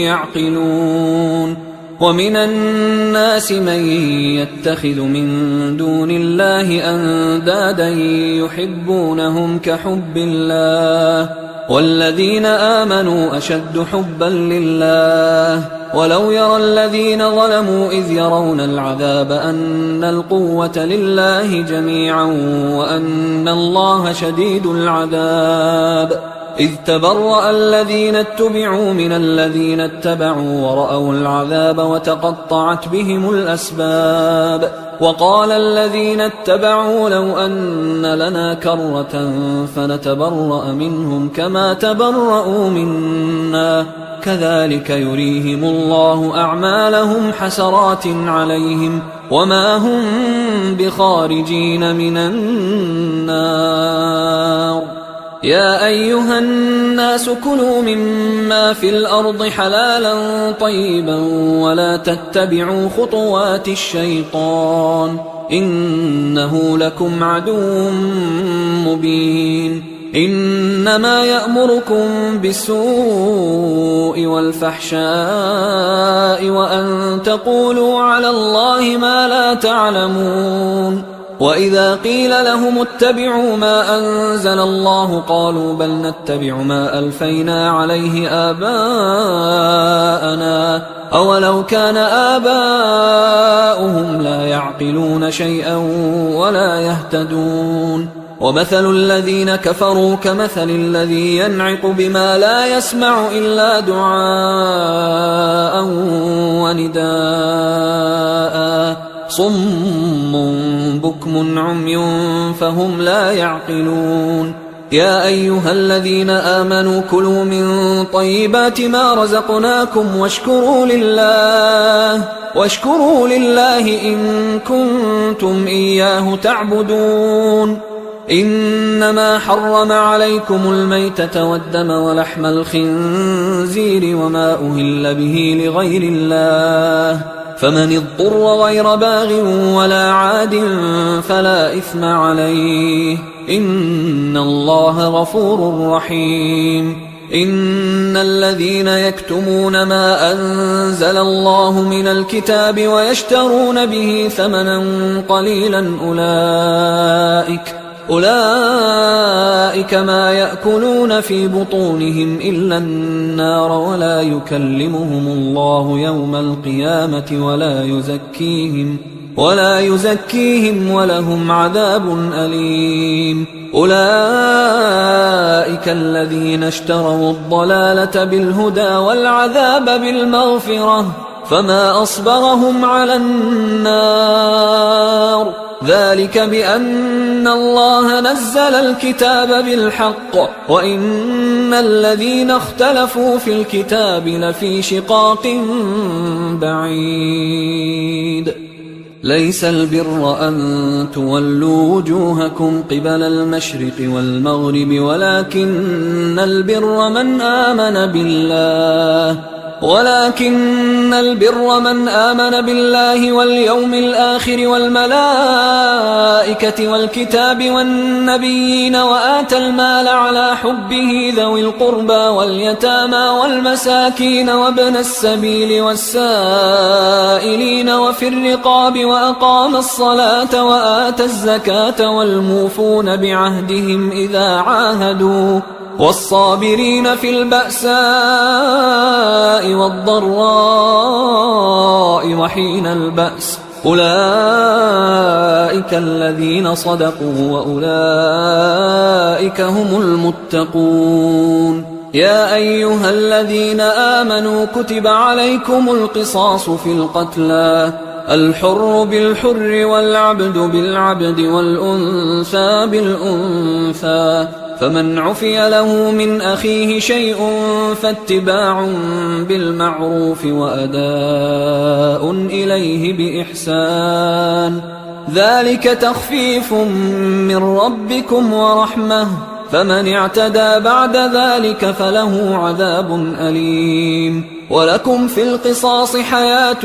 يعقلون ومن الناس من يتخذ من دون الله أندادا يحبونهم كحب الله والذين آمنوا أشد حبا لله ولو يرى الذين ظلموا إذ يرون العذاب أن القوة لله جميعا وأن الله شديد العذاب إذ تبرأ الذين اتبعوا من الذين اتبعوا ورأوا العذاب وتقطعت بهم الأسباب وقال الذين اتبعوا لو أن لنا كرة فنتبرأ منهم كما تبرأوا منا كذلك يريهم الله أعمالهم حسرات عليهم وما هم بخارجين من النار يا أيها الناس كلوا مما في الأرض حلالا طيبا ولا تتبعوا خطوات الشيطان إنه لكم عدو مبين إنما يأمركم بالسوء والفحشاء وأن تقولوا على الله ما لا تعلمون وإذا قيل لهم اتبعوا ما أنزل الله قالوا بل نتبع ما ألفينا عليه آباءنا أولو كان آباؤهم لا يعقلون شيئا ولا يهتدون ومثل الذين كفروا كمثل الذي ينعق بما لا يسمع إلا دعاء ونداء صم بكم عمي فهم لا يعقلون يا أيها الذين آمنوا كلوا من طيبات ما رزقناكم واشكروا لله إن كنتم إياه تعبدون إنما حرم عليكم الميتة والدم ولحم الخنزير وما أهل به لغير الله فمن اضطر غير باغ ولا عاد فلا إثم عليه إن الله غفور رحيم إن الذين يكتمون ما أنزل الله من الكتاب ويشترون به ثمنا قليلا أولئك ما يأكلون في بطونهم إلا النار ولا يكلمهم الله يوم القيامة ولا يزكيهم ولهم عذاب أليم أولئك الذين اشتروا الضلالة بالهدى والعذاب بالمغفرة فما أصبرهم على النار ذلك بأن الله نزل الكتاب بالحق وإن الذين اختلفوا في الكتاب لفي شقاق بعيد ليس البر أن تولوا وجوهكم قبل المشرق والمغرب ولكن البر من آمن بالله واليوم الآخر والملائكة والكتاب والنبيين وآتى المال على حبه ذوي القربى واليتامى والمساكين وابن السبيل والسائلين وفي الرقاب وأقام الصلاة وآتى الزكاة والموفون بعهدهم إذا عاهدوا والصابرين في البأساء والضراء وحين البأس أولئك الذين صدقوا وأولئك هم المتقون يا أيها الذين آمنوا كتب عليكم القصاص في القتلى الحر بالحر والعبد بالعبد والأنثى بالأنثى فمن عفي له من أخيه شيء فاتباع بالمعروف وأداء إليه بإحسان ذلك تخفيف من ربكم ورحمة فمن اعتدى بعد ذلك فله عذاب أليم ولكم في القصاص حياة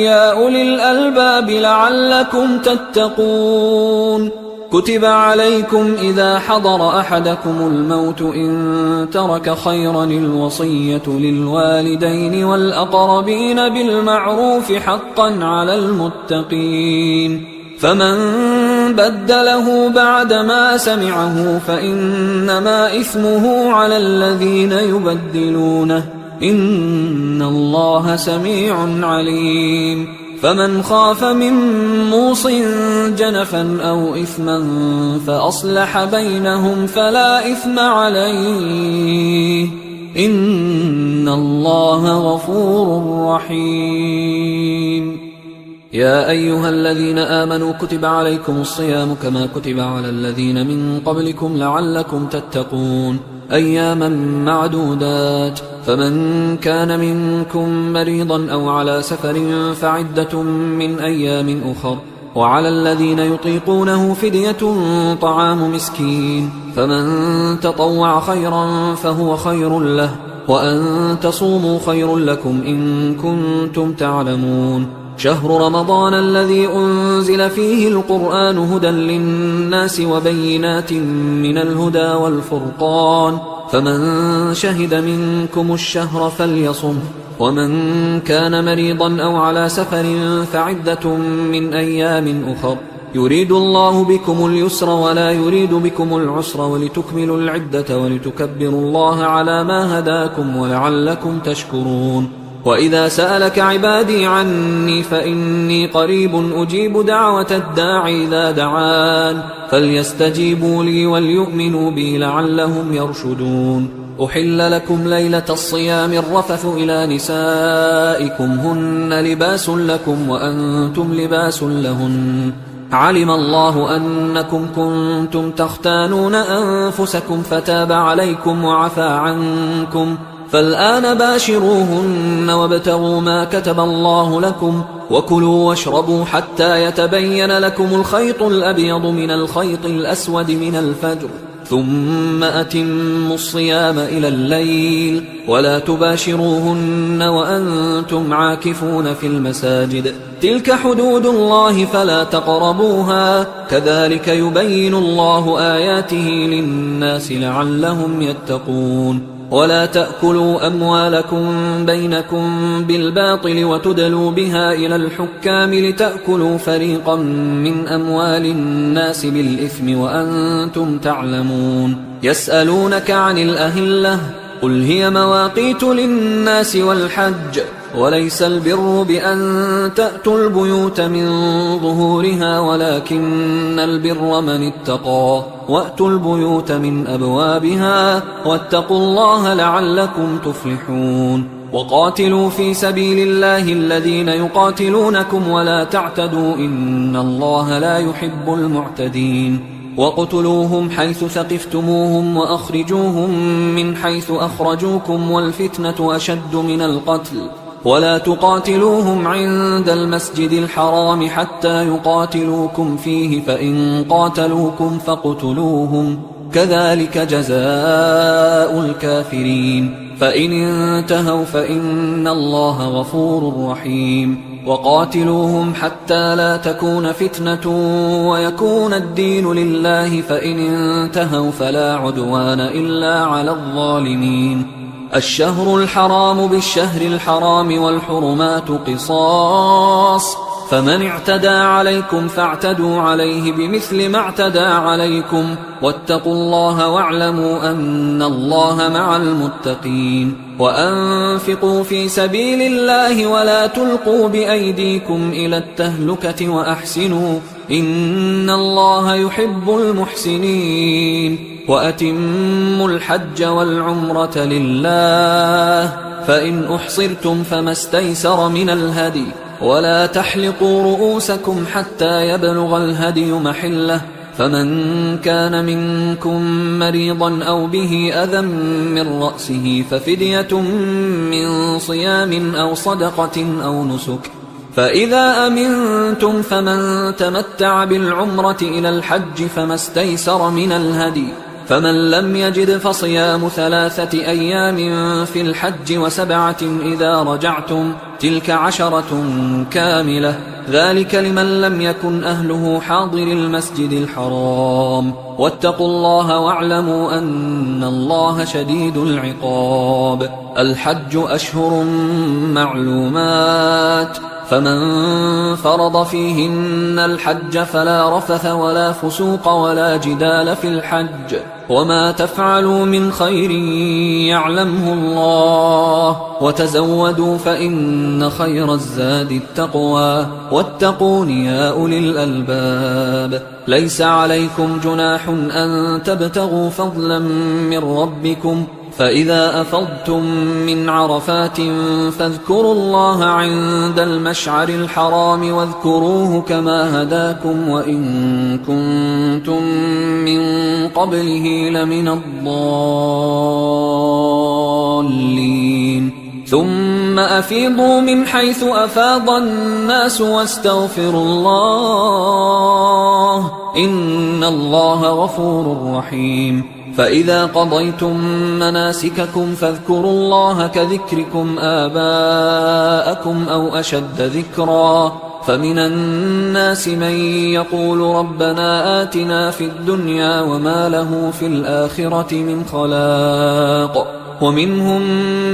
يا أولي الألباب لعلكم تتقون كتب عليكم إذا حضر أحدكم الموت إن ترك خيرا الوصية للوالدين والأقربين بالمعروف حقا على المتقين فمن بدله بعدما سمعه فإنما إثمه على الذين يبدلونه إن الله سميع عليم فمن خاف من موص جنفا أو إثما فأصلح بينهم فلا إثم عليه إن الله غفور رحيم. يا أيها الذين آمنوا كتب عليكم الصيام كما كتب على الذين من قبلكم لعلكم تتقون أياما معدودات، فمن كان منكم مريضا أو على سفر فعدة من أيام أخر، وعلى الذين يطيقونه فدية طعام مسكين، فمن تطوع خيرا فهو خير له، وأن تصوموا خير لكم إن كنتم تعلمون. شهر رمضان الذي أنزل فيه القرآن هدى للناس وبينات من الهدى والفرقان، فمن شهد منكم الشهر فليصمه، ومن كان مريضا أو على سفر فعدة من أيام أخر، يريد الله بكم اليسر ولا يريد بكم العسر ولتكملوا العدة ولتكبروا الله على ما هداكم ولعلكم تشكرون. وإذا سألك عبادي عني فإني قريب أجيب دعوة الداعي إذا دعان، فليستجيبوا لي وليؤمنوا بي لعلهم يرشدون. أحل لكم ليلة الصيام الرفث إلى نسائكم هن لباس لكم وأنتم لباس لهن، علم الله أنكم كنتم تختانون أنفسكم فتاب عليكم وعفى عنكم، فالآن باشروهن وابتغوا ما كتب الله لكم، وكلوا واشربوا حتى يتبين لكم الخيط الأبيض من الخيط الأسود من الفجر، ثم أتموا الصيام إلى الليل، ولا تباشروهن وأنتم عاكفون في المساجد، تلك حدود الله فلا تقربوها، كذلك يبين الله آياته للناس لعلهم يتقون. ولا تأكلوا أموالكم بينكم بالباطل وتدلوا بها إلى الحكام لتأكلوا فريقا من أموال الناس بالإثم وأنتم تعلمون. يسألونك عن الأهلة قل هي مواقيت للناس والحج، وليس البر بأن تأتوا البيوت من ظهورها ولكن البر من اتقى، وأتوا البيوت من أبوابها واتقوا الله لعلكم تفلحون. وقاتلوا في سبيل الله الذين يقاتلونكم ولا تعتدوا إن الله لا يحب المعتدين. وقتلوهم حيث ثقفتموهم وأخرجوهم من حيث أخرجوكم والفتنة أشد من القتل، ولا تقاتلوهم عند المسجد الحرام حتى يقاتلوكم فيه، فإن قاتلوكم فاقتلوهم، كذلك جزاء الكافرين، فإن انتهوا فإن الله غفور رحيم. وقاتلوهم حتى لا تكون فتنة ويكون الدين لله، فإن انتهوا فلا عدوان إلا على الظالمين. الشهر الحرام بالشهر الحرام والحرمات قصاص، فمن اعتدى عليكم فاعتدوا عليه بمثل ما اعتدى عليكم، واتقوا الله واعلموا أن الله مع المتقين. وأنفقوا في سبيل الله ولا تلقوا بأيديكم إلى التهلكة وأحسنوا إن الله يحب المحسنين. وأتموا الحج والعمرة لله، فإن أحصرتم فما استيسر من الهدي، ولا تحلقوا رؤوسكم حتى يبلغ الهدي محله، فمن كان منكم مريضا أو به أذى من رأسه ففدية من صيام أو صدقة أو نسك، فإذا أمنتم فمن تمتع بالعمرة إلى الحج فما استيسر من الهدي، فمن لم يجد فصيام 3 أيام في الحج و7 إذا رجعتم، تلك 10 كاملة، ذلك لمن لم يكن أهله حاضر المسجد الحرام. واتقوا الله واعلموا أن الله شديد العقاب. الحج أشهر معلومات، فمن فرض فيهن الحج فلا رفث ولا فسوق ولا جدال في الحج وما تفعلوا من خير يعلمه الله وتزودوا فإن خير الزاد التقوى واتقون يا أولي الألباب ليس عليكم جناح أن تبتغوا فضلا من ربكم فإذا أفضتم من عرفات فاذكروا الله عند المشعر الحرام واذكروه كما هداكم وإن كنتم من قبله لمن الضالين ثم أفيضوا من حيث أفاض الناس واستغفروا الله إن الله غفور رحيم فإذا قضيتم مناسككم فاذكروا الله كذكركم آباءكم أو أشد ذكرا فمن الناس من يقول ربنا آتنا في الدنيا وما له في الآخرة من خلاق ومنهم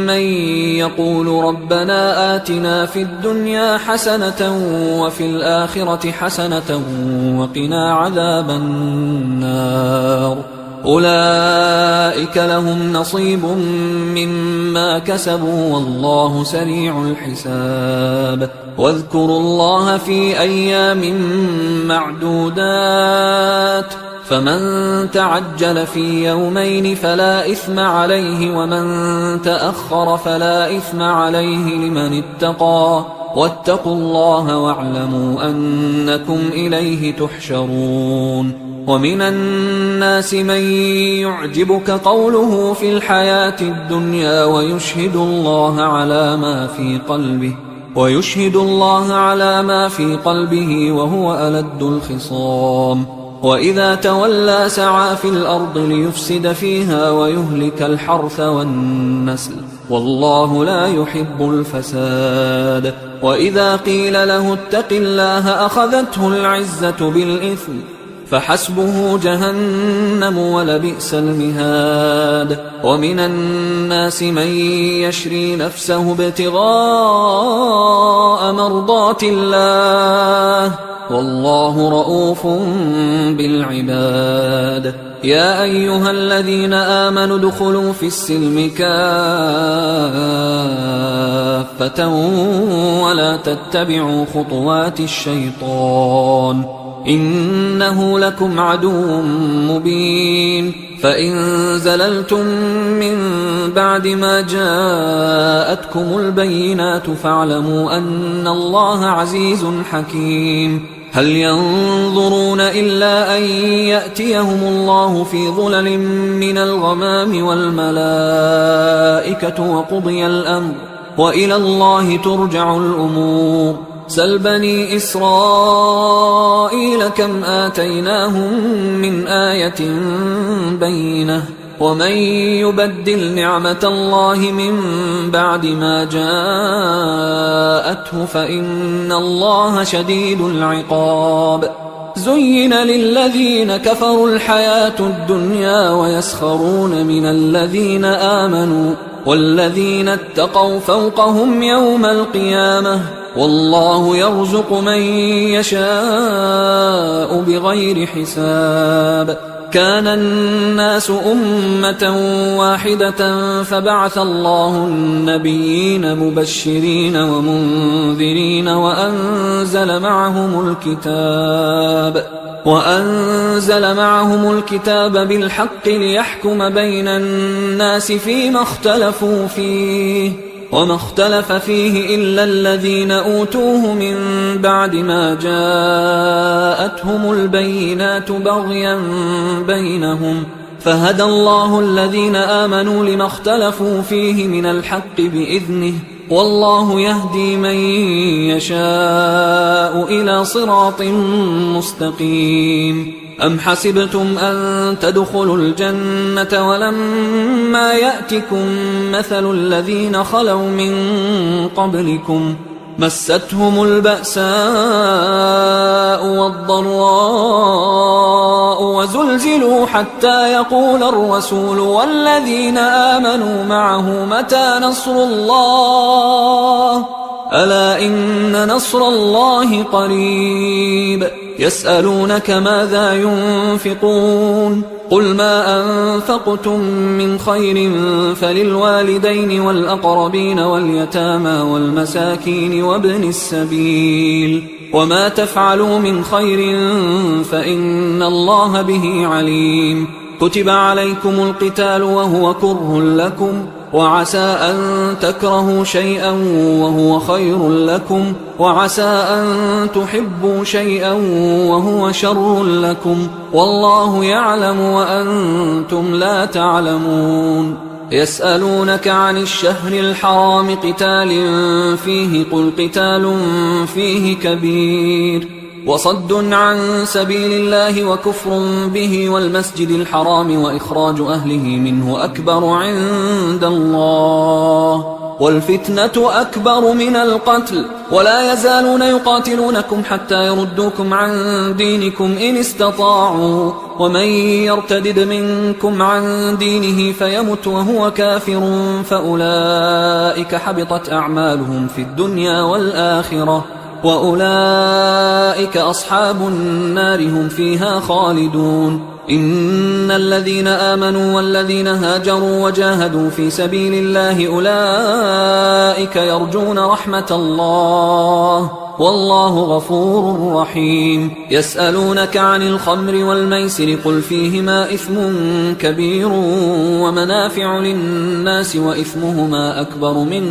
من يقول ربنا آتنا في الدنيا حسنة وفي الآخرة حسنة وقنا عذاب النار أولئك لهم نصيب مما كسبوا والله سريع الحساب واذكروا الله في أيام معدودات فمن تعجل في يومين فلا إثم عليه ومن تأخر فلا إثم عليه لمن اتقى واتقوا الله واعلموا أنكم إليه تحشرون ومن الناس من يعجبك قوله في الحياة الدنيا ويشهد الله على ما في قلبه وهو ألد الخصام وإذا تولى سعى في الأرض ليفسد فيها ويهلك الحرث والنسل والله لا يحب الفساد وإذا قيل له اتق الله أخذته العزة بالإثم فحسبه جهنم ولبئس المهاد ومن الناس من يشري نفسه ابتغاء مرضات الله والله رؤوف بالعباد يا أيها الذين آمنوا ادخلوا في السلم كافة ولا تتبعوا خطوات الشيطان إنه لكم عدو مبين فإن زللتم من بعد ما جاءتكم البينات فاعلموا أن الله عزيز حكيم هل ينظرون إلا أن يأتيهم الله في ظلل من الغمام والملائكة وقضي الأمر وإلى الله ترجع الأمور سل بني إسرائيل كم آتيناهم من آية بينة ومن يبدل نعمة الله من بعد ما جاءته فإن الله شديد العقاب زين للذين كفروا الحياة الدنيا ويسخرون من الذين آمنوا والذين اتقوا فوقهم يوم القيامة والله يرزق من يشاء بغير حساب كان الناس أمة واحدة فبعث الله النبيين مبشرين ومنذرين وأنزل معهم الكتاب بالحق ليحكم بين الناس فيما اختلفوا فيه وما اختلف فيه إلا الذين أوتوه من بعد ما جاءتهم البينات بغيا بينهم فهدى الله الذين آمنوا لما اختلفوا فيه من الحق بإذنه والله يهدي من يشاء إلى صراط مستقيم أم حسبتم أن تدخلوا الجنة ولما يأتكم مثل الذين خلوا من قبلكم مستهم البأساء والضراء وزلزلوا حتى يقول الرسول والذين آمنوا معه متى نصر الله ألا إن نصر الله قريب يسألونك ماذا ينفقون قل ما أنفقتم من خير فللوالدين والأقربين واليتامى والمساكين وابن السبيل وما تفعلوا من خير فإن الله به عليم كتب عليكم القتال وهو كره لكم وعسى أن تكرهوا شيئا وهو خير لكم وعسى أن تحبوا شيئا وهو شر لكم والله يعلم وأنتم لا تعلمون يسألونك عن الشهر الحرام قتال فيه قل قتال فيه كبير وصد عن سبيل الله وكفر به والمسجد الحرام وإخراج أهله منه أكبر عند الله والفتنة أكبر من القتل ولا يزالون يقاتلونكم حتى يردوكم عن دينكم إن استطاعوا ومن يرتدد منكم عن دينه فيمت وهو كافر فأولئك حبطت أعمالهم في الدنيا والآخرة وأولئك أصحاب النار هم فيها خالدون إن الذين آمنوا والذين هاجروا وجاهدوا في سبيل الله أولئك يرجون رحمة الله والله غفور رحيم يسألونك عن الخمر والميسر قل فيهما إثم كبير ومنافع للناس وإثمهما أكبر من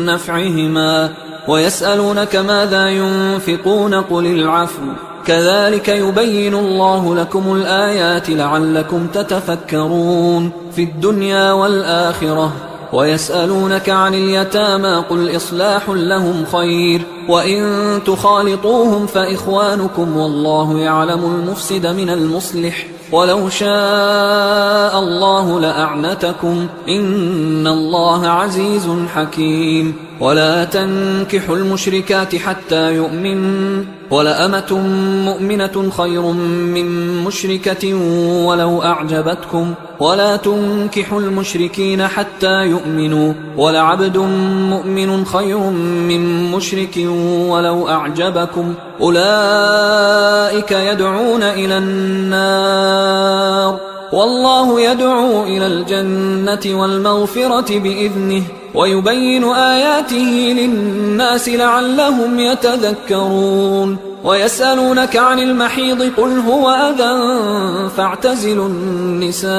نفعهما ويسألونك ماذا ينفقون قل العفو كذلك يبين الله لكم الآيات لعلكم تتفكرون في الدنيا والآخرة ويسألونك عن اليتامى قل إصلاح لهم خير وإن تخالطوهم فإخوانكم والله يعلم المفسد من المصلح ولو شاء الله لأعنتكم إن الله عزيز حكيم ولا تنكحوا المشركات حتى يؤمنوا ولأمة مؤمنة خير من مشركة ولو أعجبتكم ولا تنكحوا المشركين حتى يؤمنوا ولعبد مؤمن خير من مشرك ولو أعجبكم أولئك يدعون إلى النار والله يدعو إلى الجنة والمغفرة بإذنه ويبين آياته للناس لعلهم يتذكرون ويسألونك عن المحيض قل هو أذى فاعتزلوا النساء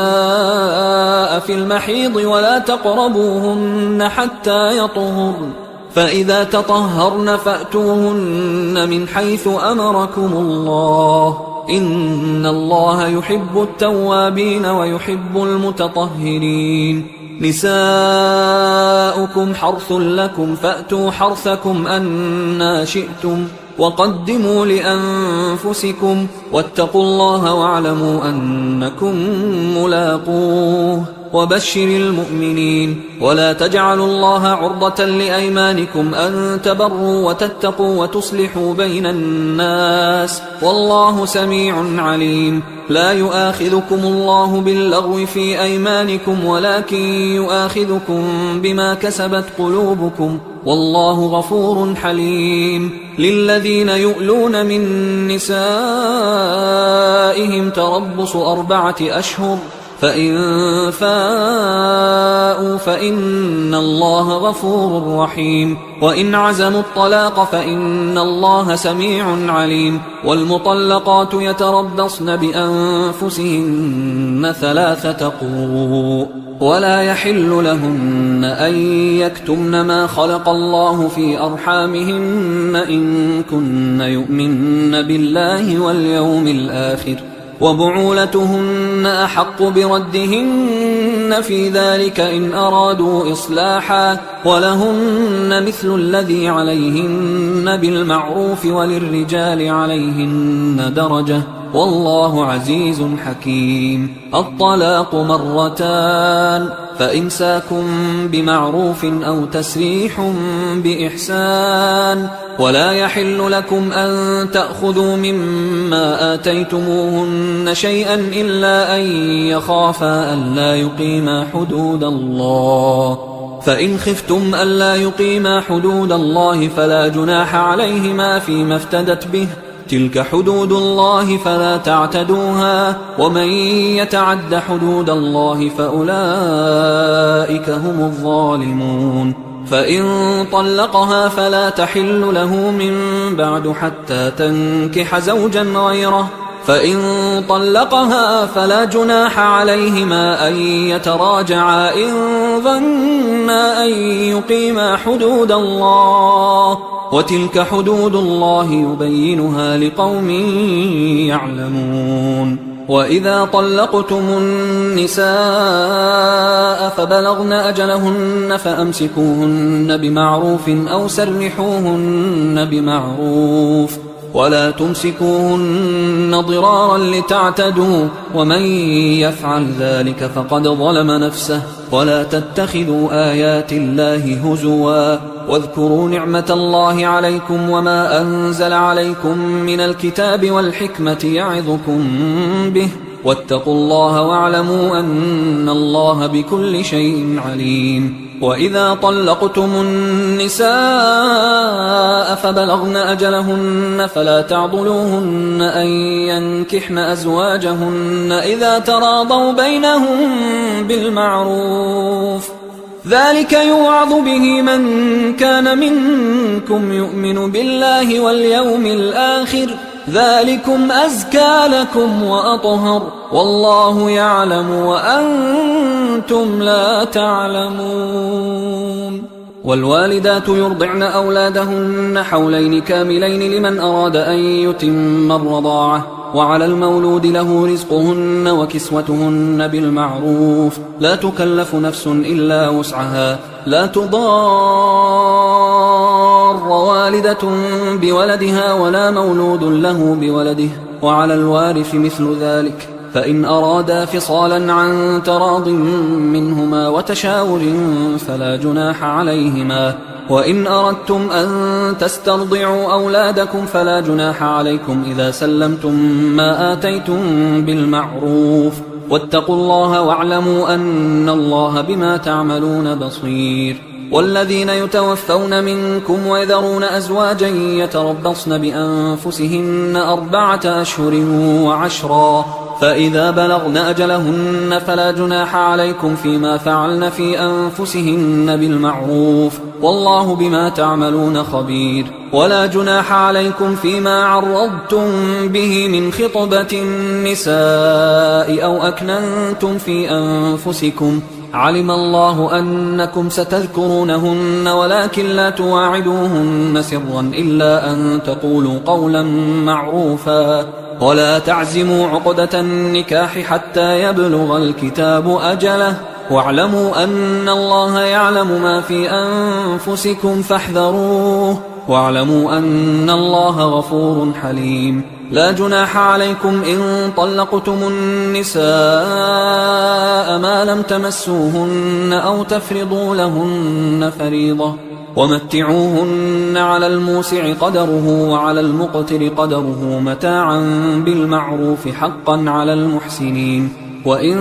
في المحيض ولا تقربوهن حتى يطهرن فإذا تطهرن فأتوهن من حيث أمركم الله إن الله يحب التوابين ويحب المتطهرين نساؤكم حرث لكم فأتوا حرثكم أنى شئتم وقدموا لأنفسكم واتقوا الله واعلموا أنكم ملاقوه وبشر المؤمنين ولا تجعلوا الله عرضة لأيمانكم أن تبروا وتتقوا وتصلحوا بين الناس والله سميع عليم لا يؤاخذكم الله باللغو في أيمانكم ولكن يؤاخذكم بما كسبت قلوبكم والله غفور حليم للذين يؤلون من نسائهم تربص 4 أشهر فإن فاءوا فإن الله غفور رحيم وإن عزموا الطلاق فإن الله سميع عليم والمطلقات يتربصن بأنفسهن 3 قروء ولا يحل لهن أن يكتمن ما خلق الله في أرحامهن إن كن يؤمن بالله واليوم الآخر وبعولتهن أحق بردهن في ذلك إن أرادوا إصلاحا ولهن مثل الذي عليهن بالمعروف وللرجال عليهن درجة والله عزيز حكيم الطلاق 2 فإمساك بمعروف أو تسريح بإحسان ولا يحل لكم أن تأخذوا مما آتيتموهن شيئا إلا أن يخافا ألا يقيما حدود الله فإن خفتم ألا يقيما حدود الله فلا جناح عليهما فيما افتدت به، تلك حدود الله فلا تعتدوها، ومن يتعد حدود الله فأولئك هم الظالمون. فإن طلقها فلا تحل له من بعد حتى تنكح زوجا غيره، فإن طلقها فلا جناح عليهما أن يتراجعا إن ظنا أن يقيما حدود الله، وتلك حدود الله يبينها لقوم يعلمون. وإذا طلقتم النساء فبلغن أجلهن فأمسكوهن بمعروف أو سرحوهن بمعروف، ولا تمسكوهن ضرارا لتعتدوا، ومن يفعل ذلك فقد ظلم نفسه. ولا تتخذوا آيات الله هزوا، واذكروا نعمة الله عليكم وما أنزل عليكم من الكتاب والحكمة يعظكم به، واتقوا الله واعلموا أن الله بكل شيء عليم. وإذا طلقتم النساء فبلغن أجلهن فلا تعضلوهن أن ينكحن أزواجهن إذا تراضوا بينهم بالمعروف، ذلك يوعظ به من كان منكم يؤمن بالله واليوم الآخر، ذلكم أزكى لكم وأطهر، والله يعلم وأنتم لا تعلمون. والوالدات يرضعن أولادهن حولين كاملين لمن أراد أن يتم الرضاعة، وعلى المولود له رزقهن وكسوتهن بالمعروف، لا تكلف نفس إلا وسعها، لا تضار والدة بولدها ولا مولود له بولده، وعلى الوارث مثل ذلك، فإن أرادا فصالا عن تراض منهما وتشاور فلا جناح عليهما. وإن أردتم أن تسترضعوا أولادكم فلا جناح عليكم إذا سلمتم ما آتيتم بالمعروف، واتقوا الله واعلموا أن الله بما تعملون بصير. والذين يتوفون منكم ويذرون أزواجا يتربصن بأنفسهن 4 أشهر وعشرا، فإذا بلغن أجلهن فلا جناح عليكم فيما فعلن في أنفسهن بالمعروف، والله بما تعملون خبير. ولا جناح عليكم فيما عرضتم به من خطبة النساء أو أكننتم في أنفسكم، علم الله أنكم ستذكرونهن ولكن لا تواعدوهن سرا إلا أن تقولوا قولا معروفا، ولا تعزموا عقدة النكاح حتى يبلغ الكتاب أجله، واعلموا أن الله يعلم ما في أنفسكم فاحذروه، واعلموا أن الله غفور حليم. لا جناح عليكم إن طلقتم النساء ما لم تمسوهن أو تفرضوا لهن فريضة، ومتعوهن على الموسع قدره وعلى المقتر قدره متاعا بالمعروف حقا على المحسنين. وإن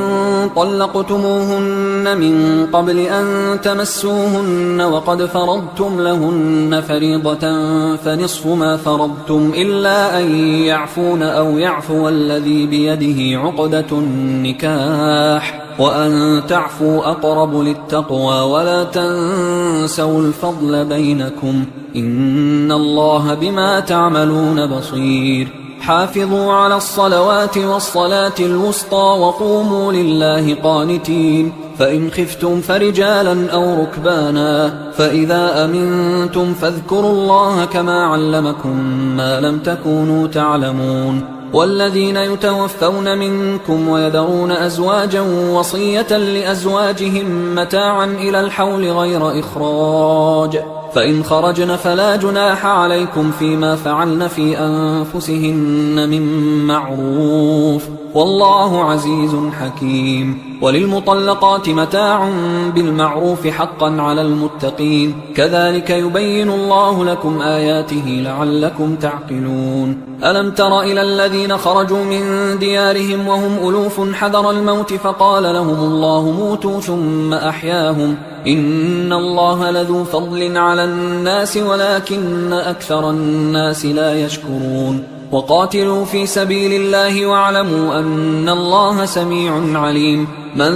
طلقتموهن من قبل أن تمسوهن وقد فرضتم لهن فريضة فنصف ما فرضتم إلا أن يعفون أو يعفو الذي بيده عقدة النكاح، وأن تعفوا أقرب للتقوى، ولا تنسوا الفضل بينكم، إن الله بما تعملون بصير. حافظوا على الصلوات والصلاة الوسطى وقوموا لله قانتين، فإن خفتم فرجالا أو ركبانا، فإذا أمنتم فاذكروا الله كما علمكم ما لم تكونوا تعلمون. والذين يتوفون منكم ويذرون أزواجا وصية لأزواجهم متاعا إلى الحول غير إخراج، فإن خرجن فلا جناح عليكم فيما فعلن في أنفسهن من معروف، والله عزيز حكيم. وللمطلقات متاع بالمعروف حقا على المتقين، كذلك يبين الله لكم آياته لعلكم تعقلون. ألم تر إلى الذين خرجوا من ديارهم وهم ألوف حذر الموت فقال لهم الله موتوا ثم أحياهم، إن الله لذو فضل على الناس ولكن أكثر الناس لا يشكرون وقاتلوا في سبيل الله واعلموا أن الله سميع عليم من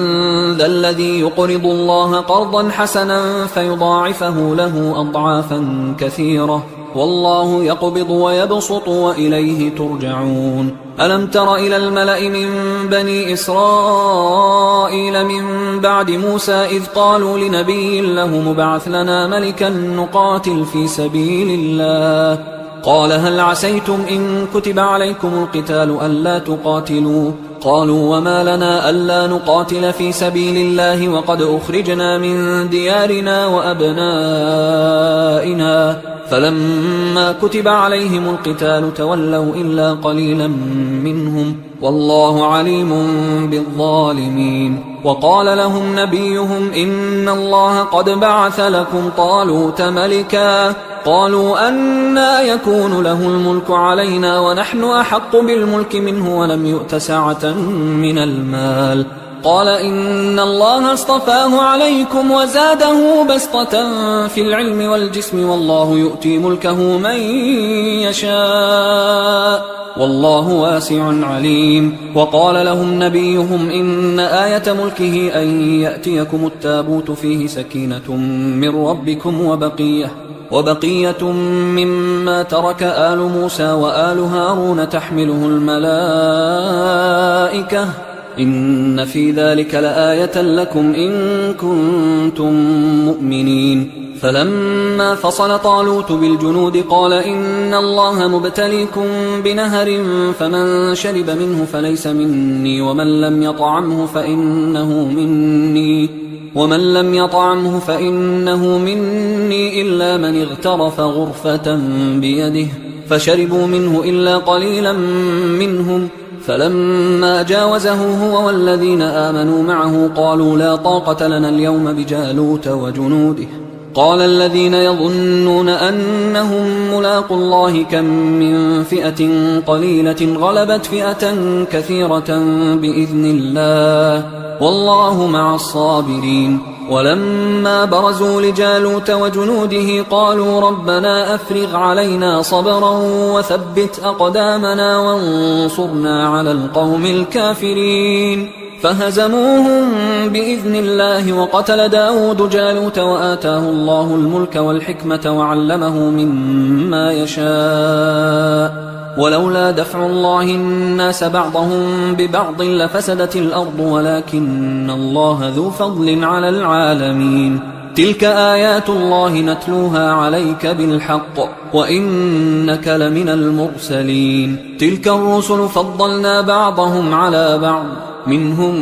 ذا الذي يقرض الله قرضا حسنا فيضاعفه له أضعافا كثيرة والله يقبض ويبسط وإليه ترجعون ألم تر إلى الملأ من بني إسرائيل من بعد موسى إذ قالوا لنبي له مبعث لنا ملكا نقاتل في سبيل الله قال هل عسيتم إن كتب عليكم القتال ألا تقاتلوا قالوا وما لنا ألا نقاتل في سبيل الله وقد أخرجنا من ديارنا وأبنائنا فلما كتب عليهم القتال تولوا إلا قليلا منهم والله عليم بالظالمين وقال لهم نبيهم إن الله قد بعث لكم طالوت ملكا قالوا أنى يكون له الملك علينا ونحن أحق بالملك منه ولم يؤت سعة من المال قال إن الله اصطفاه عليكم وزاده بسطة في العلم والجسم والله يؤتي ملكه من يشاء والله واسع عليم وقال لهم نبيهم إن آية ملكه أن يأتيكم التابوت فيه سكينة من ربكم وبقية مما ترك آل موسى وآل هارون تحمله الملائكة إن في ذلك لآية لكم إن كنتم مؤمنين فلما فصل طالوت بالجنود قال إن الله مبتليكم بنهر فمن شرب منه فليس مني ومن لم يطعمه فإنه مني إلا من اغترف غرفة بيده فشربوا منه إلا قليلا منهم فلما جاوزه هو والذين آمنوا معه قالوا لا طاقة لنا اليوم بجالوت وجنوده قال الذين يظنون أنهم ملاقوا الله كم من فئة قليلة غلبت فئة كثيرة بإذن الله والله مع الصابرين ولما برزوا لجالوت وجنوده قالوا ربنا أفرغ علينا صبرا وثبت أقدامنا وانصرنا على القوم الكافرين فهزموهم بإذن الله وقتل داود جالوت وآتاه الله الملك والحكمة وعلمه مما يشاء ولولا دفع الله الناس بعضهم ببعض لفسدت الأرض ولكن الله ذو فضل على العالمين تلك آيات الله نتلوها عليك بالحق وإنك لمن المرسلين تلك الرسل فضلنا بعضهم على بعض منهم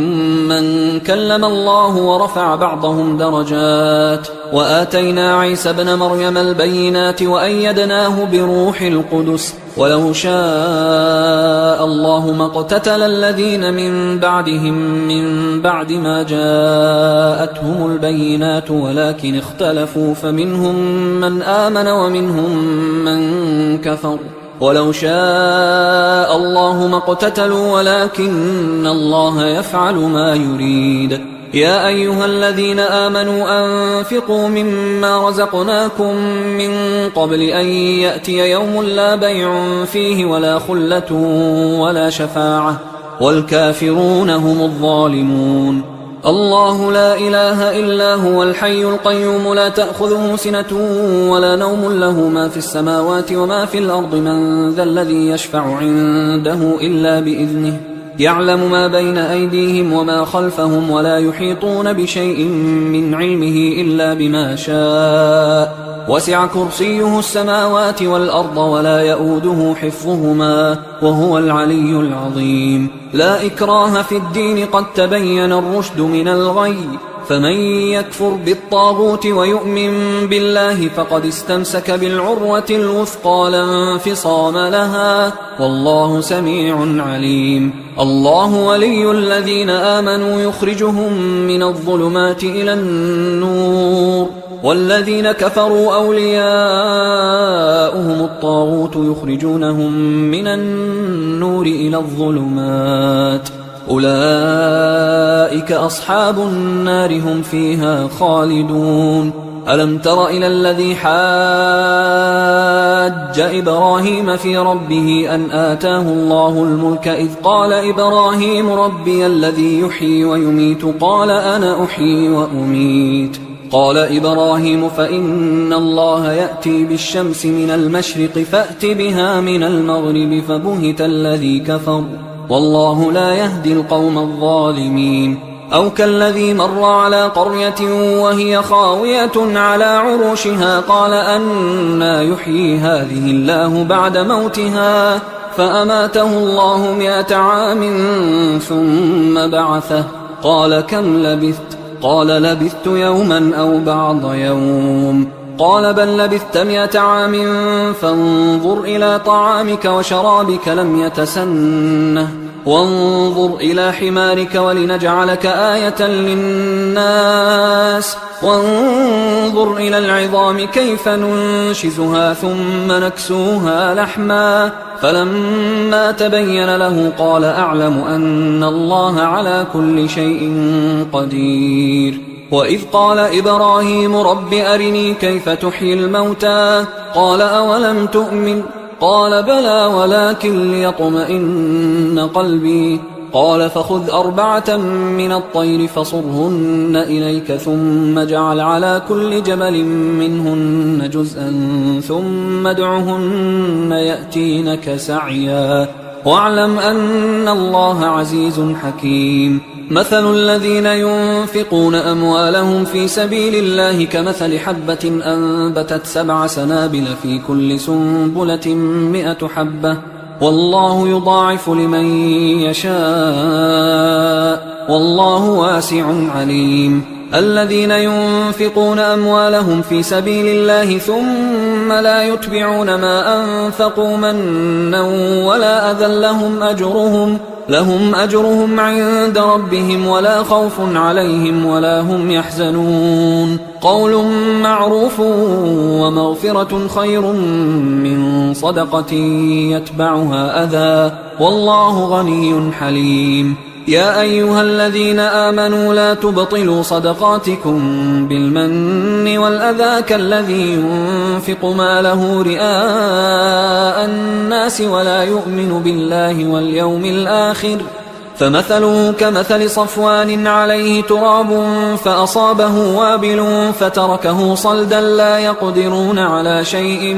من كلم الله ورفع بعضهم درجات وآتينا عيسى ابن مريم البينات وأيدناه بروح القدس ولو شاء الله ما اقتتل الذين من بعدهم من بعد ما جاءتهم البينات ولكن اختلفوا فمنهم من آمن ومنهم من كفر ولو شاء الله ما اقتتلوا ولكن الله يفعل ما يريد يا أيها الذين آمنوا أنفقوا مما رزقناكم من قبل أن يأتي يوم لا بيع فيه ولا خلة ولا شفاعة والكافرون هم الظالمون الله لا إله إلا هو الحي القيوم لا تأخذه سنة ولا نوم له ما في السماوات وما في الأرض من ذا الذي يشفع عنده إلا بإذنه يعلم ما بين أيديهم وما خلفهم ولا يحيطون بشيء من علمه إلا بما شاء وسع كرسيه السماوات والأرض ولا يؤوده حفظهما وهو العلي العظيم لا إكراه في الدين قد تبين الرشد من الغي فمن يكفر بالطاغوت ويؤمن بالله فقد استمسك بالعروة الوثقى لا انفصام لها والله سميع عليم الله ولي الذين آمنوا يخرجهم من الظلمات إلى النور والذين كفروا أولياؤهم الطاغوت يخرجونهم من النور إلى الظلمات أولئك أصحاب النار هم فيها خالدون. ألم تر إلى الذي حاج إبراهيم في ربه أن آتاه الله الملك إذ قال إبراهيم ربي الذي يحيي ويميت قال أنا أحيي وأميت. قال إبراهيم فإن الله يأتي بالشمس من المشرق فأت بها من المغرب فبهت الذي كفر والله لا يهدي القوم الظالمين. أو كالذي مر على قرية وهي خاوية على عروشها قال أنى يحيي هذه الله بعد موتها فأماته الله 100 عام ثم بعثه قال كم لبثت؟ قال لبثت يوما أو بعض يوم. قال بل لبثت 100 عام فانظر إلى طعامك وشرابك لم يتسنه وانظر إلى حمارك ولنجعلك آية للناس وانظر إلى العظام كيف ننشزها ثم نكسوها لحما فلما تبين له قال أعلم أن الله على كل شيء قدير. وإذ قال إبراهيم رب أرني كيف تحيي الموتى قال أولم تؤمن قال بلى ولكن ليطمئن قلبي قال فخذ 4 من الطير فصرهن إليك ثم اجعل على كل جبل منهن جزءا ثم ادعهن يأتينك سعيا واعلم أن الله عزيز حكيم. مثل الذين ينفقون أموالهم في سبيل الله كمثل حبة أنبتت 7 سنابل في كل سنبلة 100 حبة والله يضاعف لمن يشاء والله واسع عليم. الذين ينفقون أموالهم في سبيل الله ثم لا يتبعون ما أنفقوا منا ولا أذى لهم أجرهم عند ربهم ولا خوف عليهم ولا هم يحزنون. قول معروف ومغفرة خير من صدقة يتبعها أذى والله غني حليم. يا أيها الذين آمنوا لا تبطلوا صدقاتكم بالمن والأذى كالذي ينفق ماله رئاء الناس ولا يؤمن بالله واليوم الآخر فمثله كمثل صفوان عليه تراب فأصابه وابل فتركه صلدا لا يقدرون على شيء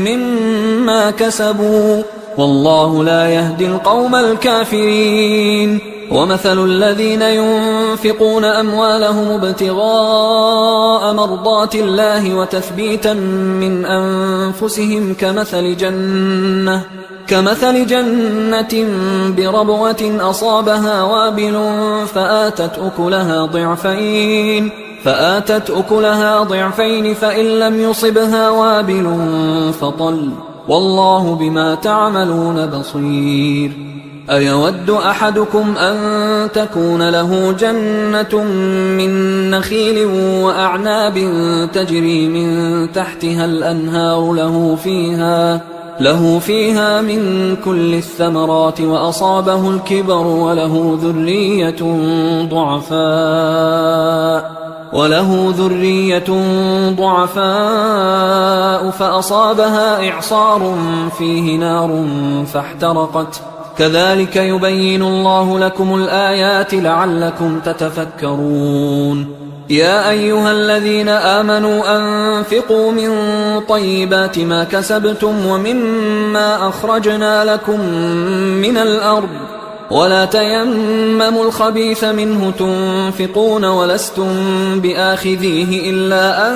مما كسبوا والله لا يهدي القوم الكافرين. ومثل الذين ينفقون أموالهم ابتغاء مرضات الله وتثبيتا من أنفسهم كمثل جنة بربوة أصابها وابل فآتت أكلها ضعفين فإن لم يصبها وابل فطل والله بما تعملون بصير. أيود أحدكم أن تكون له جنة من نخيل وأعناب تجري من تحتها الأنهار له فيها من كل الثمرات وأصابه الكبر وله ذرية ضعفاء فأصابها إعصار فيه نار فاحترقت كذلك يبين الله لكم الآيات لعلكم تتفكرون. يا أيها الذين آمنوا أنفقوا من طيبات ما كسبتم ومما أخرجنا لكم من الأرض ولا تيمموا الخبيث منه تنفقون ولستم بآخذيه إلا أن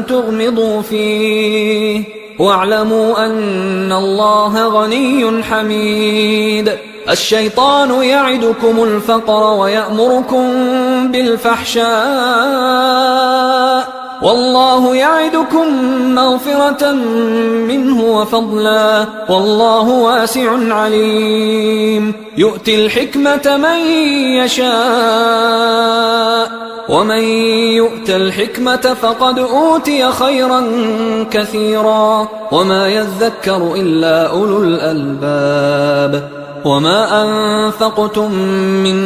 تغمضوا فيه واعلموا أن الله غني حميد. الشيطان يعدكم الفقر ويأمركم بالفحشاء والله يعدكم مغفرة منه وفضلا والله واسع عليم. يؤتي الحكمة من يشاء ومن يؤت الحكمة فقد أوتي خيرا كثيرا وما يذكر إلا أولو الألباب. وما أنفقتم من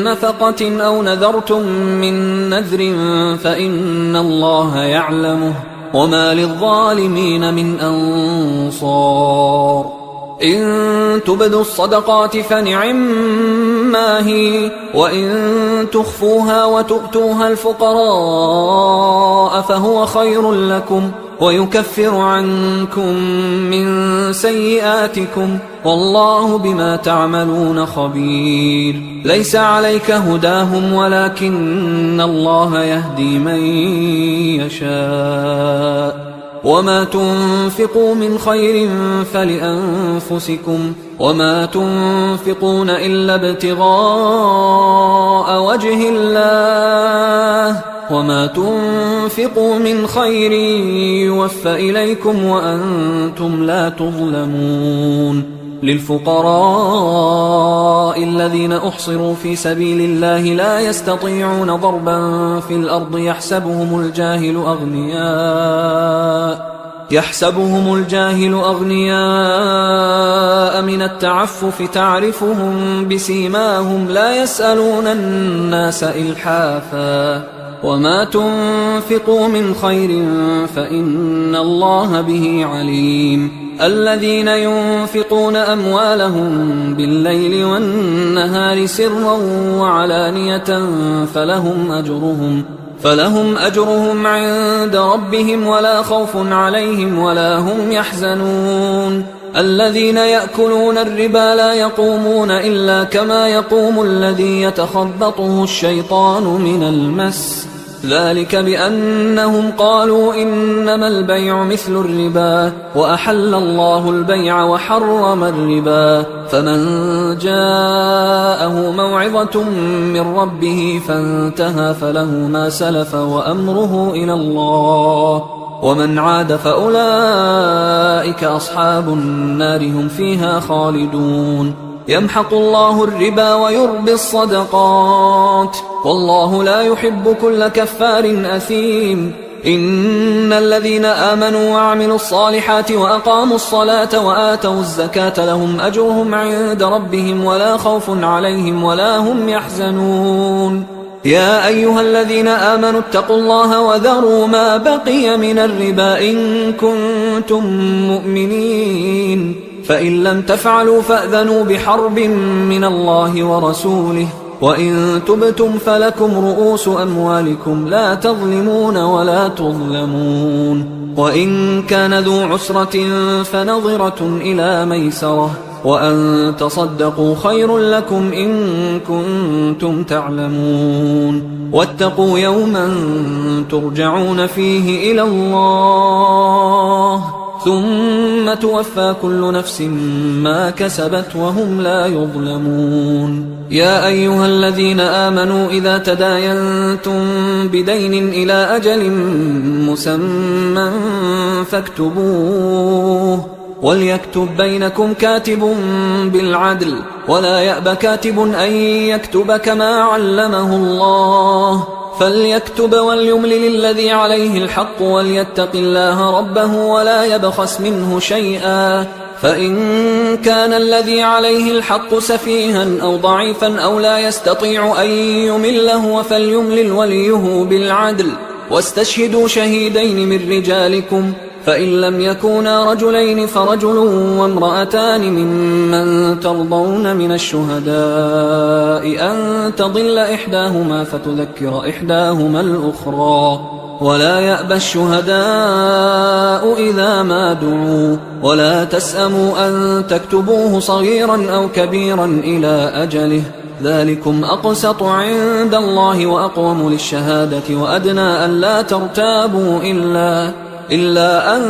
نفقة أو نذرتم من نذر فإن الله يعلمه وما للظالمين من أنصار إن تبدوا الصدقات فنعما هي وإن تخفوها وتؤتوها الفقراء فهو خير لكم ويكفر عنكم من سيئاتكم والله بما تعملون خبير ليس عليك هداهم ولكن الله يهدي من يشاء وما تنفقوا من خير فلأنفسكم وما تنفقون إلا ابتغاء وجه الله وما تنفقوا من خير يوفى إليكم وأنتم لا تظلمون للفقراء الذين أحصروا في سبيل الله لا يستطيعون ضربا في الأرض يحسبهم الجاهل أغنياء من التعفف تعرفهم بسيماهم لا يسألون الناس إلحافا وما تنفقوا من خير فإن الله به عليم الذين ينفقون أموالهم بالليل والنهار سرا وعلانية فلهم أجرهم عند ربهم ولا خوف عليهم ولا هم يحزنون الذين يأكلون الربا لا يقومون إلا كما يقوم الذي يتخبطه الشيطان من المس ذلك بأنهم قالوا إنما البيع مثل الربا وأحل الله البيع وحرم الربا فمن جاءه موعظة من ربه فانتهى فله ما سلف وأمره إلى الله ومن عاد فأولئك أصحاب النار هم فيها خالدون يمحق الله الربا ويربي الصدقات والله لا يحب كل كفار أثيم إن الذين آمنوا وعملوا الصالحات وأقاموا الصلاة وآتوا الزكاة لهم أجرهم عند ربهم ولا خوف عليهم ولا هم يحزنون يا أيها الذين آمنوا اتقوا الله وذروا ما بقي من الربا إن كنتم مؤمنين فإن لم تفعلوا فأذنوا بحرب من الله ورسوله وإن تبتم فلكم رؤوس أموالكم لا تظلمون ولا تظلمون وإن كان ذو عسرة فنظرة إلى ميسرة وأن تصدقوا خير لكم إن كنتم تعلمون واتقوا يوما ترجعون فيه إلى الله ثم توفى كل نفس ما كسبت وهم لا يظلمون يا أيها الذين آمنوا إذا تداينتم بدين إلى أجل مسمى فاكتبوه وليكتب بينكم كاتب بالعدل ولا يأب كاتب أن يكتب كما علمه الله فليكتب وليملل الذي عليه الحق وليتق الله ربه ولا يبخس منه شيئا فإن كان الذي عليه الحق سفيها أو ضعيفا أو لا يستطيع أن يمله فليملل وليه بالعدل واستشهدوا شهيدين من رجالكم فإن لم يكونا رجلين فرجل وامرأتان ممن ترضون من الشهداء أن تضل إحداهما فتذكر إحداهما الأخرى ولا يأبى الشهداء إذا ما دعوا ولا تسأموا أن تكتبوه صغيرا أو كبيرا إلى أجله ذلكم أقسط عند الله وأقوم للشهادة وأدنى أن لا ترتابوا إلا أن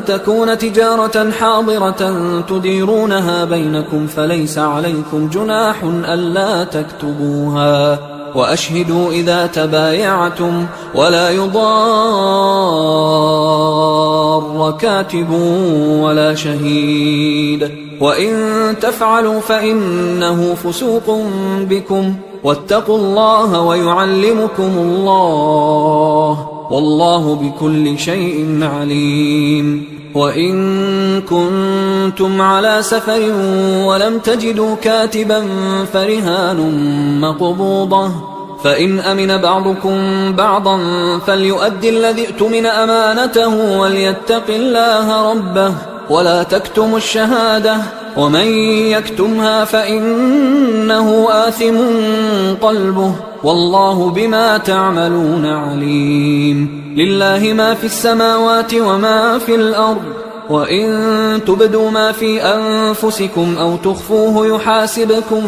تكون تجارة حاضرة تديرونها بينكم فليس عليكم جناح ألا تكتبوها وأشهدوا إذا تبايعتم ولا يضار كاتب ولا شهيد وإن تفعلوا فإنه فسوق بكم واتقوا الله ويعلمكم الله والله بكل شيء عليم وإن كنتم على سفر ولم تجدوا كاتبا فرهان مقبوضة، فإن أمن بعضكم بعضا فليؤدي الذي اؤتمن أمانته وليتق الله ربه ولا تكتموا الشهادة، ومن يكتمها فإنه آثم قلبه والله بما تعملون عليم. لله ما في السماوات وما في الأرض، وإن تبدوا ما في أنفسكم أو تخفوه يحاسبكم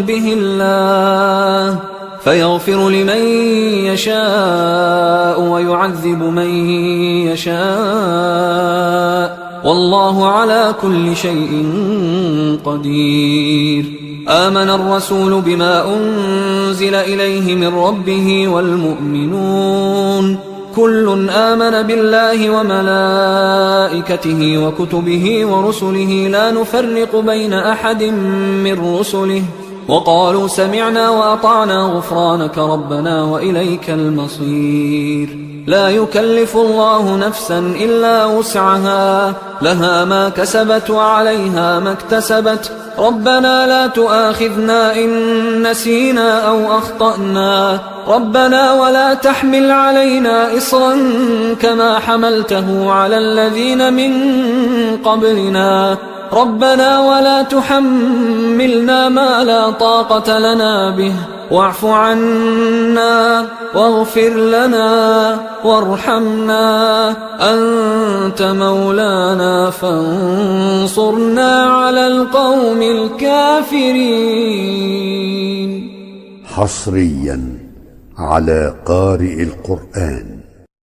به الله فيغفر لمن يشاء ويعذب من يشاء والله على كل شيء قدير. آمن الرسول بما أنزل إليه من ربه والمؤمنون كل آمن بالله وملائكته وكتبه ورسله لا نفرق بين أحد من رسله وقالوا سمعنا وأطعنا غفرانك ربنا وإليك المصير. لا يكلف الله نفسا إلا وسعها، لها ما كسبت وعليها ما اكتسبت. ربنا لا تؤاخذنا إن نسينا أو أخطأنا، ربنا ولا تحمل علينا إصرا كما حملته على الذين من قبلنا، ربنا ولا تحملنا ما لا طاقة لنا به واعف عنا واغفر لنا وارحمنا أنت مولانا فانصرنا على القوم الكافرين. حصريا على قارئ القرآن.